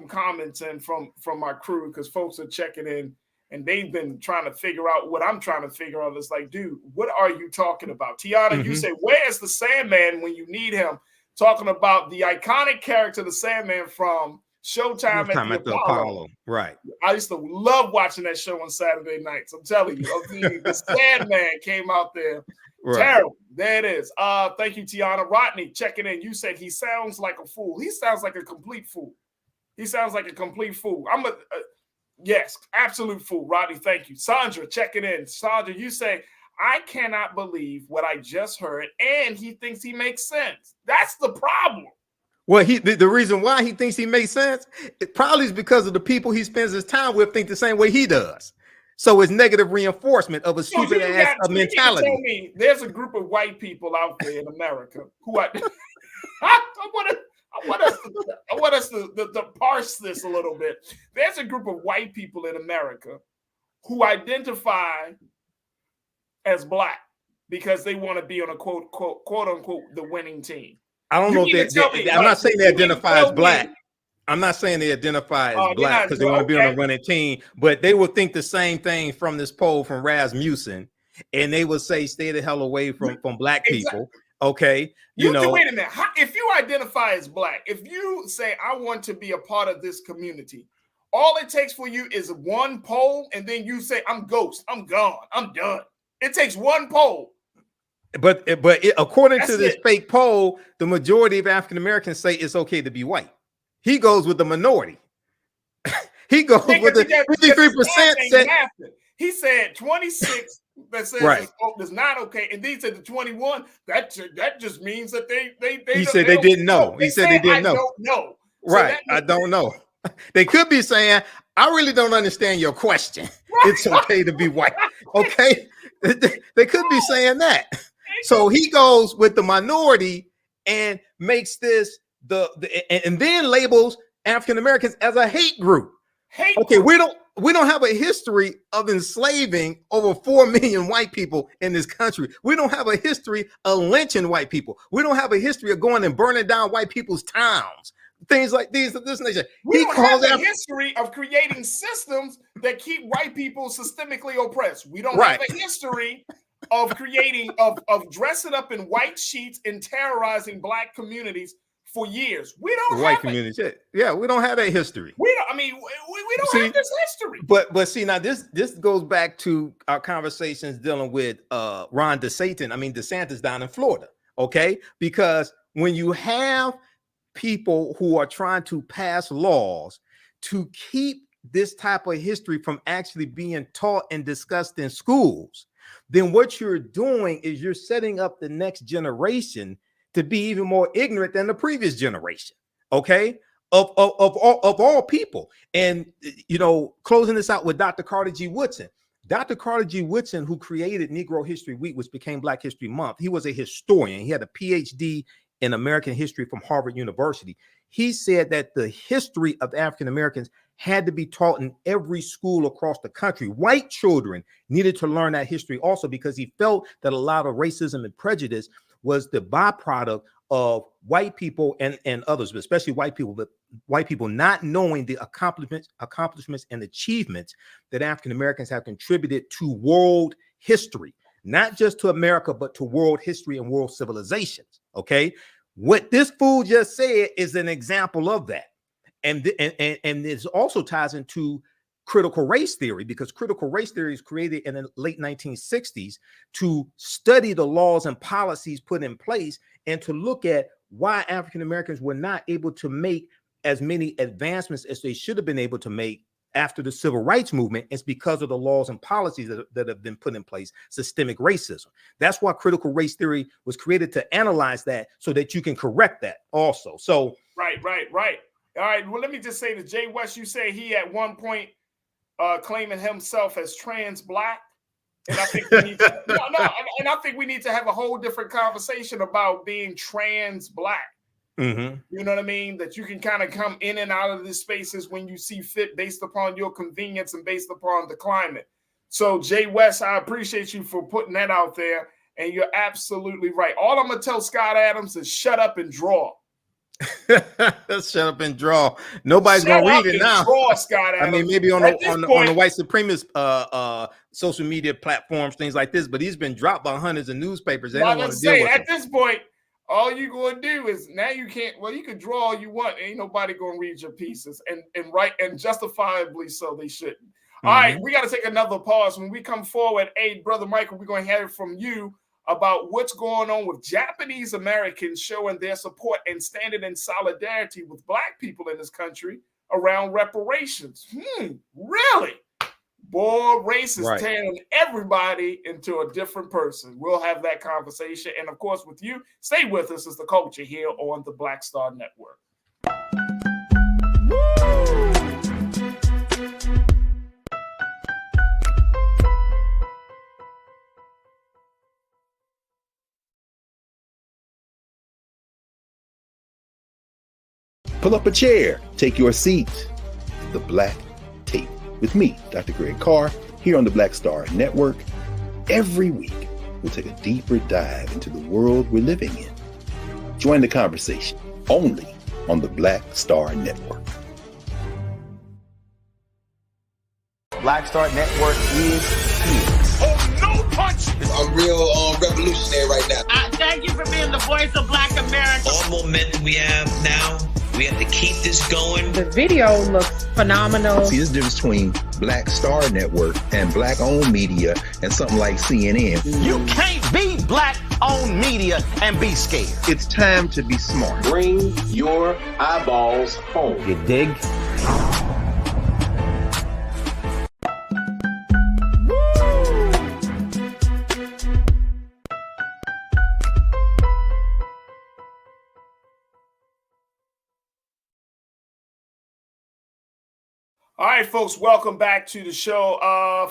comments in from my crew, because folks are checking in. And they've been trying to figure out what I'm trying to figure out. It's like, dude, what are you talking about? Tiana, you say, where's the Sandman when you need him? Talking about the iconic character, the Sandman from Showtime at the Apollo. Right. I used to love watching that show on Saturday nights. I'm telling you, the Sandman came out there. Right. Terrible. There it is. Thank you, Tiana. Rodney, checking in. You said he sounds like a fool. He sounds like a complete fool. Yes, absolute fool. Rodney, thank you. Sandra, checking in. Sandra, you say, I cannot believe what I just heard, and he thinks he makes sense. That's the problem. Well, the reason why he thinks he makes sense, it probably is because of the people he spends his time with think the same way he does. So it's negative reinforcement of a stupid ass mentality. Tell me, there's a group of white people out there in America who I want us to parse this a little bit. There's a group of white people in America who identify as black because they want to be on a quote unquote the winning team. I don't know if I'm not saying they identify as black. I'm not saying they identify as black because they want to be on a winning team, but they will think the same thing from this poll from Rasmussen, and they will say, stay the hell away from black people. Okay, wait a minute. If you identify as black, if you say I want to be a part of this community, all it takes for you is one poll, and then you say I'm ghost, I'm gone, I'm done. It takes one poll. But according to this fake poll, the majority of African Americans say it's okay to be white. He goes with the minority. He goes with the 53%. He said 26. That says it's not okay, and they said the 21. That just means that they he said they didn't know. He said they didn't know. Don't know. Right. I don't know. They could be saying, I really don't understand your question. Right. It's okay to be white. Okay. They could be saying that. So he goes with the minority and makes this and then labels African Americans as a hate group. Okay, we don't have a history of enslaving over 4 million white people in this country. We don't have a history of lynching white people. We don't have a history of going and burning down white people's towns. Things like these of this nature. We don't have a history of creating systems that keep white people systemically oppressed. We don't have a history of creating of dressing up in white sheets and terrorizing black communities for years. We don't white have communities. Yeah, we don't have that history. We don't have this history. But see, now this goes back to our conversations dealing with Ron DeSantis down in Florida. Okay, because when you have people who are trying to pass laws to keep this type of history from actually being taught and discussed in schools, then what you're doing is you're setting up the next generation to be even more ignorant than the previous generation, okay, of all people. And, closing this out with Dr. Carter G. Woodson. Dr. Carter G. Woodson, who created Negro History Week, which became Black History Month, he was a historian. He had a PhD in American history from Harvard University. He said that the history of African Americans had to be taught in every school across the country. White children needed to learn that history also because he felt that a lot of racism and prejudice was the byproduct of white people and others, but especially white people not knowing the accomplishments and achievements that African Americans have contributed to world history, not just to America, but to world history and world civilizations. Okay, what this fool just said is an example of that, and this also ties into critical race theory, because critical race theory is created in the late 1960s to study the laws and policies put in place and to look at why African Americans were not able to make as many advancements as they should have been able to make after the civil rights movement, it's because of the laws and policies that have been put in place, systemic racism. That's why critical race theory was created, to analyze that so that you can correct that also. So right. All right, well, let me just say to Jay West, you say he at one point claiming himself as trans black. And I think we need to, and I think we need to have a whole different conversation about being trans black. Mm-hmm. You know what I mean? That you can kind of come in and out of these spaces when you see fit, based upon your convenience and based upon the climate. So, Jay West, I appreciate you for putting that out there. And you're absolutely right. All I'm going to tell Scott Adams is shut up and draw. Shut up and draw. Nobody's going to read it now. Draw, Scott Adams. I mean, maybe on the white supremacist social media platforms, things like this, but he's been dropped by hundreds of newspapers. They don't want to deal with at this point, all you're going to do is, now you can't, well, you can draw all you want. Ain't nobody going to read your pieces, and right, and justifiably so they shouldn't. All right, we got to take another pause. When we come forward, hey, Brother Michael, we're going to hear it from you about what's going on with Japanese Americans showing their support and standing in solidarity with Black people in this country around reparations. Really? Boy, race is tearing everybody into a different person. We'll have that conversation. And of course, with you, stay with us as the culture here on the Black Star Network. Pull up a chair, take your seat. The Black Tape with me, Dr. Greg Carr, here on the Black Star Network. Every week, we'll take a deeper dive into the world we're living in. Join the conversation only on the Black Star Network. Black Star Network is here. Oh, no punch! I'm real revolutionary right now. Thank you for being the voice of Black America. All momentum we have now, we have to keep this going. The video looks phenomenal. See, there's a difference between Black Star Network and Black-owned media and something like CNN. You can't be Black-owned media and be scared. It's time to be smart. Bring your eyeballs home. You dig? All right, folks, welcome back to the show.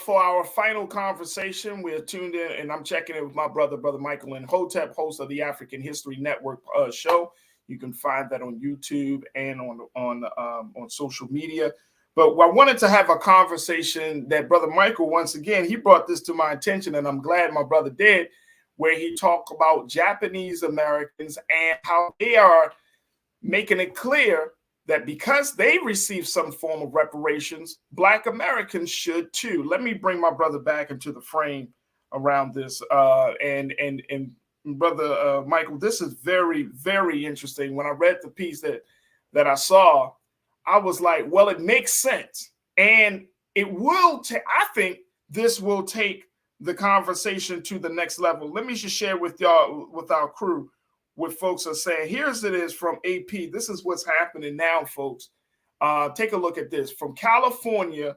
For our final conversation, we're tuned in, and I'm checking in with my brother Michael Imhotep, host of the African History Network show. You can find that on YouTube and on social media. But I wanted to have a conversation that Brother Michael, once again, he brought this to my attention, and I'm glad my brother did, where he talked about Japanese Americans and how they are making it clear that because they received some form of reparations, Black Americans should too. Let me bring my brother back into the frame around this. And Brother Michael, this is very, very interesting. When I read the piece that I saw, I was like, well, it makes sense. And it will I think this will take the conversation to the next level. Let me just share with y'all, with our crew, what folks are saying. Here's it is from AP. This is what's happening now, folks. Take a look at this. From California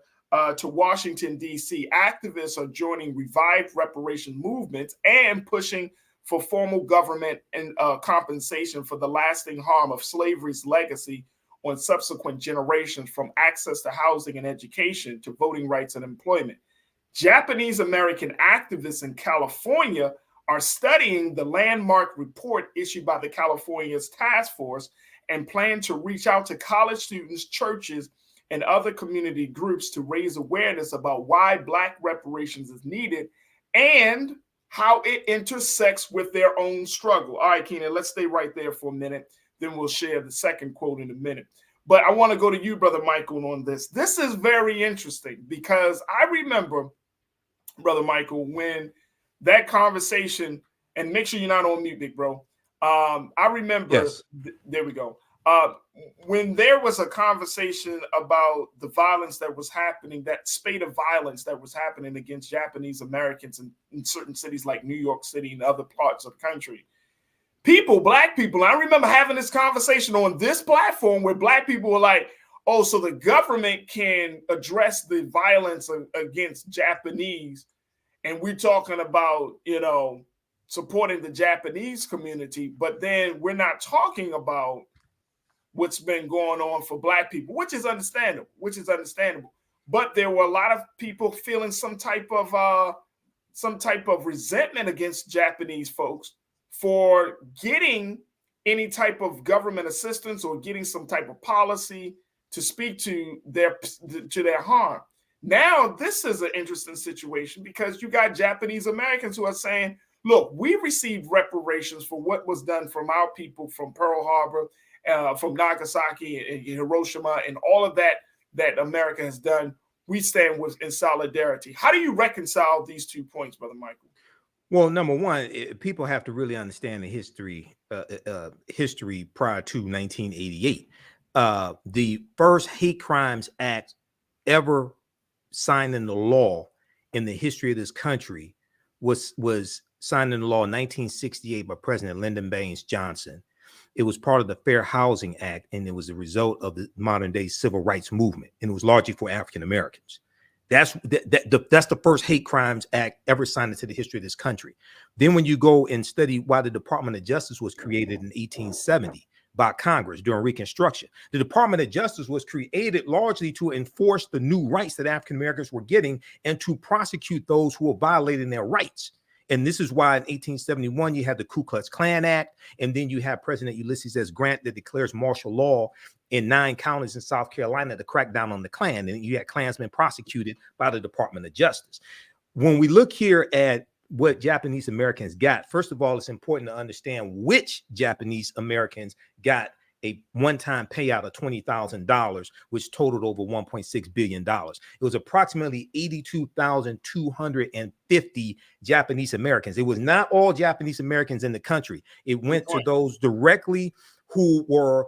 to Washington, D.C., activists are joining revived reparation movements and pushing for formal government and compensation for the lasting harm of slavery's legacy on subsequent generations, from access to housing and education to voting rights and employment. Japanese American activists in California are studying the landmark report issued by the California's task force and plan to reach out to college students, churches, and other community groups to raise awareness about why Black reparations is needed and how it intersects with their own struggle. All right, Keenan, let's stay right there for a minute. Then we'll share the second quote in a minute. But I want to go to you, Brother Michael, on this. This is very interesting because I remember, Brother Michael, when that conversation, and make sure you're not on mute, big bro. I remember, yes. There we go. When there was a conversation about the violence that was happening, that spate of violence that was happening against Japanese Americans in certain cities like New York City and other parts of the country, Black people, I remember having this conversation on this platform where Black people were like, oh, so the government can address the violence against Japanese, and we're talking about, supporting the Japanese community, but then we're not talking about what's been going on for Black people, which is understandable. But there were a lot of people feeling some type of resentment against Japanese folks for getting any type of government assistance or getting some type of policy to speak to their harm. Now, this is an interesting situation because you got Japanese Americans who are saying, look, we received reparations for what was done from our people from Pearl Harbor, from Nagasaki and Hiroshima, and all of that America has done. We stand in solidarity. How do you reconcile these 2 points, Brother Michael? Well, number one, people have to really understand the history prior to 1988. The first hate crimes act ever signed into law in the history of this country was signed into law in 1968 by President Lyndon Baines Johnson. It was part of the Fair Housing Act, and it was a result of the modern day civil rights movement, and it was largely for African Americans. That's the first hate crimes act ever signed into the history of this country. Then when you go and study why the Department of Justice was created in 1870 by Congress during Reconstruction, the Department of Justice was created largely to enforce the new rights that African Americans were getting and to prosecute those who were violating their rights. And this is why in 1871, you had the Ku Klux Klan Act, and then you have President Ulysses S. Grant that declares martial law in 9 counties in South Carolina to crack down on the Klan, and you had Klansmen prosecuted by the Department of Justice. When we look here at what Japanese Americans got, first of all, it's important to understand which Japanese Americans got a one-time payout of $20,000, which totaled over $1.6 billion. It was approximately 82,250 Japanese Americans. It was not all Japanese Americans in the country. It went to those directly who were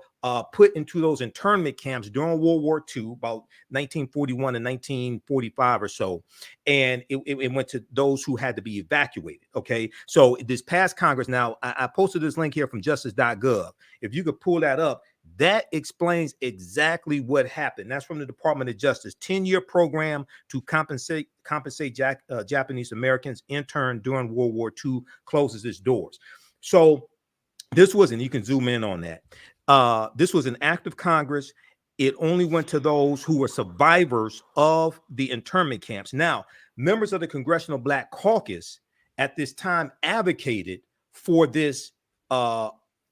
put into those internment camps during World War II, about 1941 and 1945 or so. And it went to those who had to be evacuated. Okay. So this past Congress, now I posted this link here from justice.gov. If you could pull that up, that explains exactly what happened. That's from the Department of Justice. 10-year program to compensate Japanese Americans interned during World War II closes its doors. So this wasn't, you can zoom in on that. This was an act of Congress. It only went to those who were survivors of the internment camps. Now, members of the Congressional Black Caucus at this time advocated for this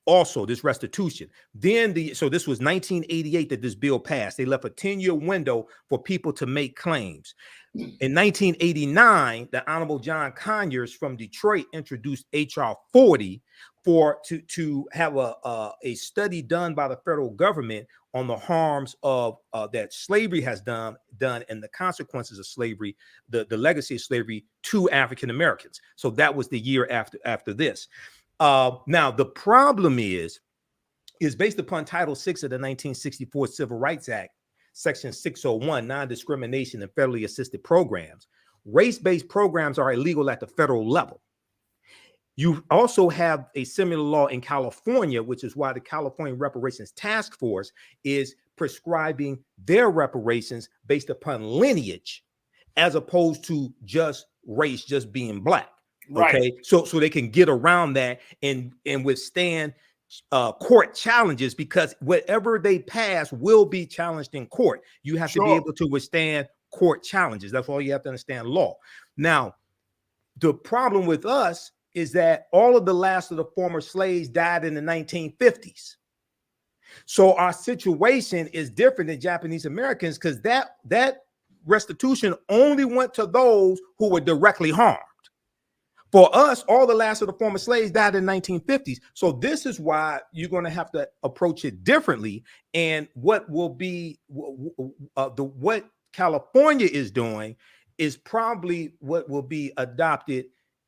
also, this restitution. Then so this was 1988 that this bill passed. They left a 10-year window for people to make claims. In 1989, the Honorable John Conyers from Detroit introduced H.R. 40 to have a study done by the federal government on the harms of that slavery has done and the consequences of slavery, the legacy of slavery to African Americans. So that was the year after this. Now the problem is based upon Title VI of the 1964 Civil Rights Act, Section 601, non-discrimination and federally assisted programs. Race-based programs are illegal at the federal level. You also have a similar law in California, which is why the California Reparations Task Force is prescribing their reparations based upon lineage, as opposed to just race, just being Black. Okay, right. So they can get around that and withstand court challenges, because whatever they pass will be challenged in court. You have to be able to withstand court challenges. That's all you have to understand law. Now, the problem with us is that all of the last of the former slaves died in the 1950s. So our situation is different than Japanese Americans, because that restitution only went to those who were directly harmed. For us, all the last of the former slaves died in the 1950s. So this is why you're going to have to approach it differently. And what will be what California is doing is probably what will be adopted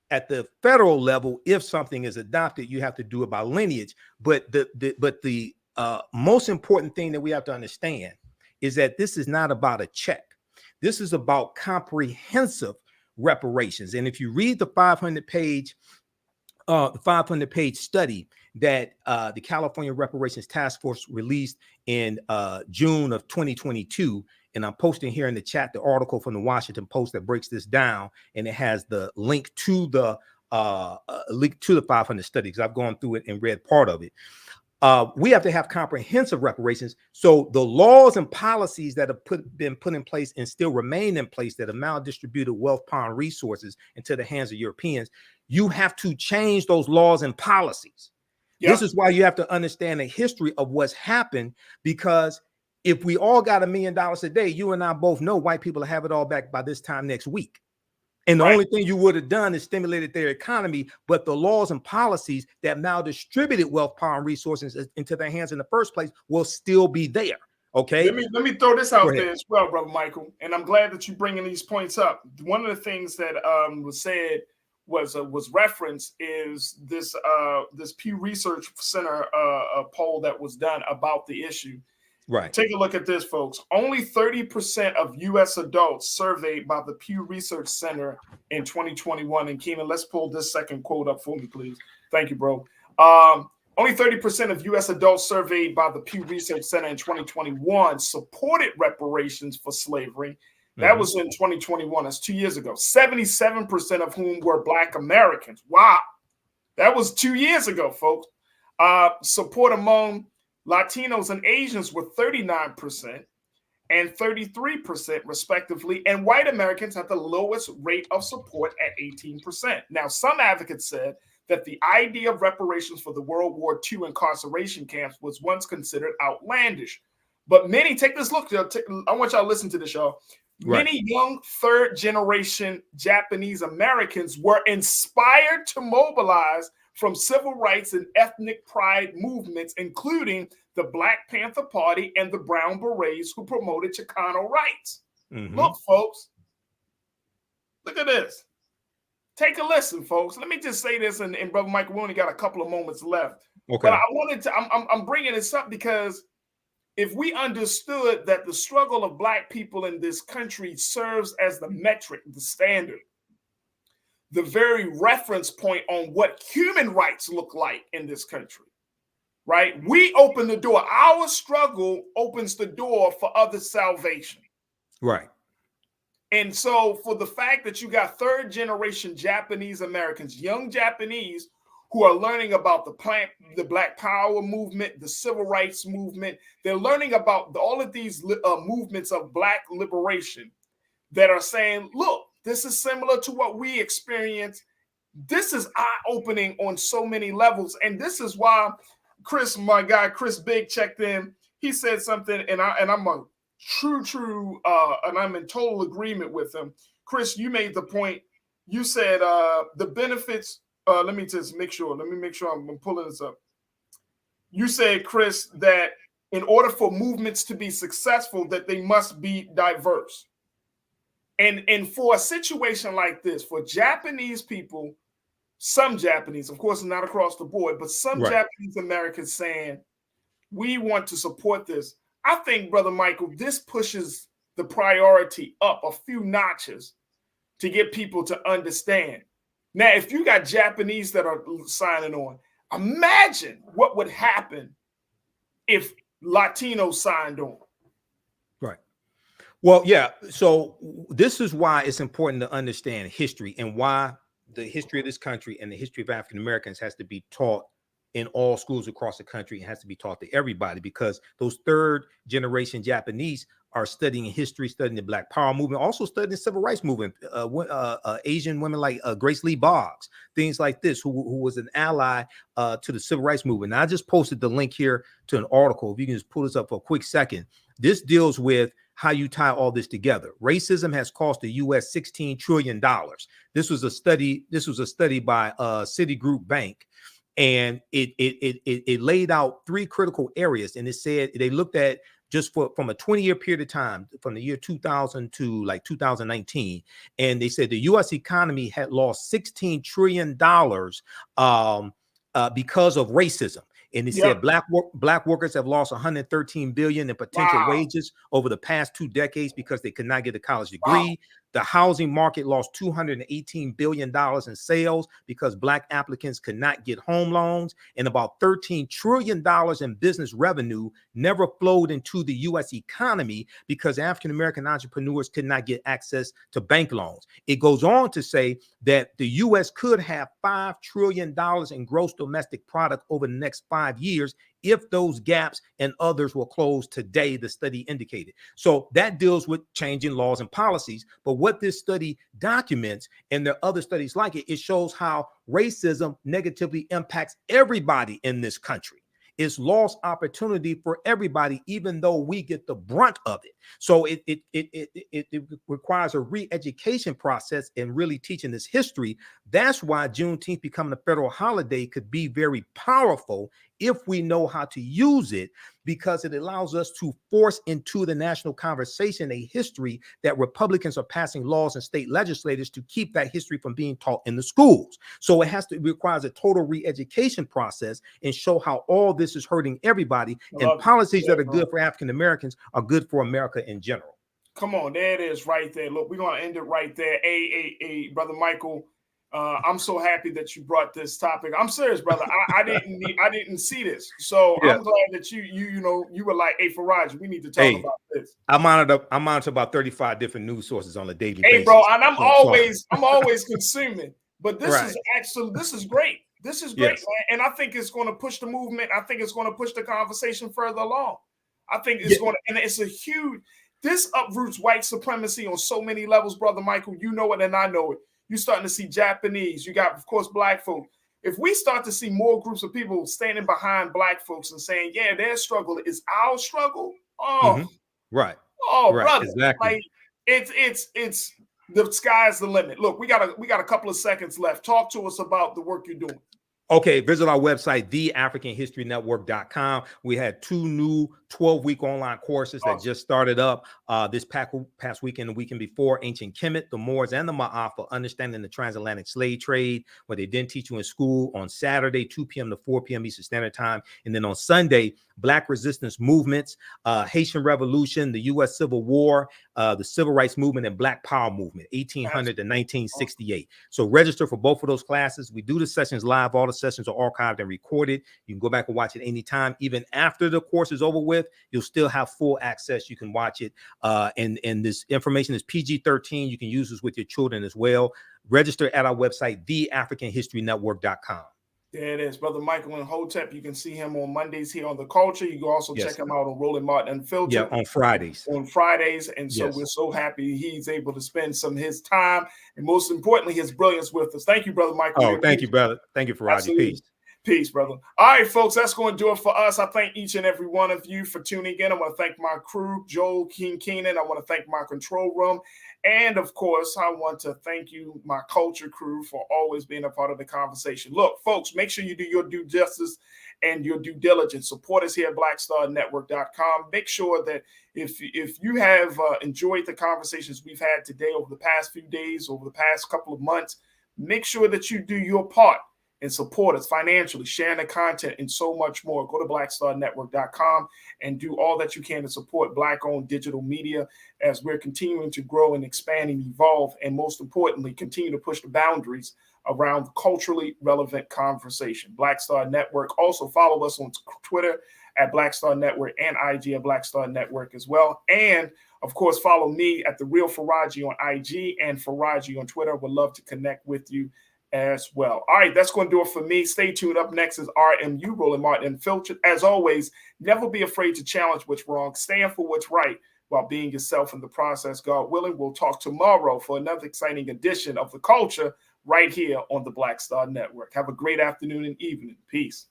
at the federal level. If something is adopted, you have to do it by lineage. But the most important thing that we have to understand is that this is not about a check. This is about comprehensive reparations. And if you read the 500-page study, that the California Reparations Task Force released in June of 2022. And I'm posting here in the chat the article from the Washington Post that breaks this down, and it has the link to the 500 study, because I've gone through it and read part of it. We have to have comprehensive reparations. So the laws and policies that have been put in place and still remain in place that have maldistributed wealth, power, and resources into the hands of Europeans, you have to change those laws and policies. Yep. This is why you have to understand the history of what's happened, because if we all got $1 million a day, you and I both know white people will have it all back by this time next week. And the only thing you would have done is stimulated their economy, but the laws and policies that maldistributed wealth, power, and resources into their hands in the first place will still be there. Okay. Let me throw this out there as well, Brother Michael. And I'm glad that you're bringing these points up. One of the things that was said was referenced is this Pew Research Center poll that was done about the issue. Right. Take a look at this, folks. Only 30% of U.S. adults surveyed by the Pew Research Center in 2021. And Keenan, let's pull this second quote up for me, please. Thank you, bro. Only 30% of U.S. adults surveyed by the Pew Research Center in 2021 supported reparations for slavery. That was in 2021. That's 2 years ago. 77% of whom were Black Americans. Wow. That was 2 years ago, folks. Support among Latinos and Asians were 39% and 33% respectively, and white Americans had the lowest rate of support at 18%. Now, some advocates said that the idea of reparations for the World War II incarceration camps was once considered outlandish. But many, take this look, I want y'all to listen to this, y'all. Right. Many young third-generation Japanese Americans were inspired to mobilize from civil rights and ethnic pride movements, including the Black Panther Party and the Brown Berets, who promoted Chicano rights. Look, folks, look at this. Take a listen, folks. Let me just say this, and Brother Michael, we only got a couple of moments left. Okay. But I'm bringing this up because if we understood that the struggle of Black people in this country serves as the metric, the standard, the very reference point on what human rights look like in this country, right? We open the door. Our struggle opens the door for other salvation. Right. And so for the fact that you got third generation Japanese Americans, young Japanese who are learning about the Black Power movement, the Civil Rights movement, they're learning about all of these movements of Black liberation that are saying, look, this is similar to what we experience. This is eye-opening on so many levels. And this is why Chris, my guy, Chris Big checked in. He said something, and I'm a true, and I'm in total agreement with him. Chris, you made the point. You said the benefits, let me just make sure. Let me make sure I'm pulling this up. You said, Chris, that in order for movements to be successful, that they must be diverse. And for a situation like this, for Japanese people, some Japanese, of course, not across the board, but some Japanese Americans saying, we want to support this. I think, Brother Michael, this pushes the priority up a few notches to get people to understand. Now, if you got Japanese that are signing on, imagine what would happen if Latinos signed on. Right. Well, yeah. So this is why it's important to understand history and why the history of this country and the history of African Americans has to be taught in all schools across the country. It has to be taught to everybody, because those third generation Japanese are studying history, studying the Black Power movement, also studying the Civil Rights movement. Asian women like Grace Lee Boggs, things like this, who was an ally to the Civil Rights movement. Now, I just posted the link here to an article. If you can just pull this up for a quick second. This deals with how you tie all this together. Racism has cost the U.S. $16 trillion. This was a study by Citigroup Bank. And it laid out three critical areas. And it said they looked at just from a 20-year period of time, from the year 2000 to like 2019. And they said the U.S. economy had lost $16 trillion because of racism. And they said black workers have lost $113 billion in potential wages over the past 2 decades because they could not get a college degree. The housing market lost $218 billion in sales because Black applicants could not get home loans, and about $13 trillion in business revenue never flowed into the U.S. economy because African-American entrepreneurs could not get access to bank loans. It goes on to say that the U.S. could have $5 trillion in gross domestic product over the next 5 years if those gaps and others were closed today, the study indicated. So that deals with changing laws and policies. But what this study documents, and there are other studies like it, it shows how racism negatively impacts everybody in this country. It's lost opportunity for everybody, even though we get the brunt of it. So it requires a re-education process and really teaching this history. That's why Juneteenth becoming a federal holiday could be very powerful if we know how to use it, because it allows us to force into the national conversation a history that Republicans are passing laws and state legislators to keep that history from being taught in the schools. So it requires a total re-education process and show how all this is hurting everybody, and policies that are good for African Americans are good for America in general. Come on, there it is right there. Look, we're going to end it right there. Hey, Brother Michael, I'm so happy that you brought this topic. I'm serious, brother. I didn't see this, so yeah. I'm glad that you were like, hey, Farajii, we need to talk about this. I'm on to about 35 different news sources on a daily basis. Hey, bro, and I'm always consuming, but this is great. This is great, man. And I think it's going to push the movement. I think it's going to push the conversation further along. I think it's going to, and it's a huge. This uproots white supremacy on so many levels, brother Michael. You know it, and I know it. You're starting to see Japanese. You got, of course, Black folk. If we start to see more groups of people standing behind Black folks and saying, yeah, their struggle is our struggle. Oh, right. Oh, right. Brother. Exactly. Like, it's the sky's the limit. Look, we got a couple of seconds left. Talk to us about the work you're doing. Okay, visit our website, theafricanhistorynetwork.com. We had 2 new 12-week online courses that just started up this past weekend, the weekend before. Ancient Kemet, the Moors, and the Ma'af for understanding the transatlantic slave trade, what they didn't teach you in school, on Saturday, 2 p.m. to 4 p.m. Eastern Standard Time. And then on Sunday, Black resistance movements, Haitian Revolution, the U.S. Civil War, the Civil Rights Movement, and Black Power Movement, 1800 to 1968. So register for both of those classes. We do the sessions live. All the sessions are archived and recorded. You can go back and watch it anytime. Even after the course is over with, you'll still have full access. You can watch it. And this information is PG-13. You can use this with your children as well. Register at our website, theafricanhistorynetwork.com. There it is, Brother Michael and Hotep. You can see him on Mondays here on The Culture. You can also check him out on Roland Martin Unfiltered. Yeah, on Fridays. And so we're so happy he's able to spend some of his time and, most importantly, his brilliance with us. Thank you, Brother Michael. Oh, thank you, brother. Thank you, Farajii. Peace. Peace, brother. All right, folks, that's going to do it for us. I thank each and every one of you for tuning in. I want to thank my crew, Joel Keenan. I want to thank my control room. And, of course, I want to thank you, my culture crew, for always being a part of the conversation. Look, folks, make sure you do your due justice and your due diligence. Support us here at blackstarnetwork.com. Make sure that if you have enjoyed the conversations we've had today over the past few days, over the past couple of months, make sure that you do your part and support us financially, sharing the content, and so much more. Go to blackstarnetwork.com and do all that you can to support Black-owned digital media as we're continuing to grow and expand and evolve, and most importantly, continue to push the boundaries around culturally relevant conversation. Black Star Network. Also follow us on Twitter at Black Star Network and IG at Black Star Network as well. And, of course, follow me at The Real Farajii on IG and Farajii on Twitter. Would love to connect with you as well. All right, that's going to do it for me. Stay tuned. Up next is RMU, Roland Martin Unfiltered. As always, never be afraid to challenge what's wrong. Stand for what's right while being yourself in the process. God willing, we'll talk tomorrow for another exciting edition of The Culture right here on the Black Star Network. Have a great afternoon and evening. Peace.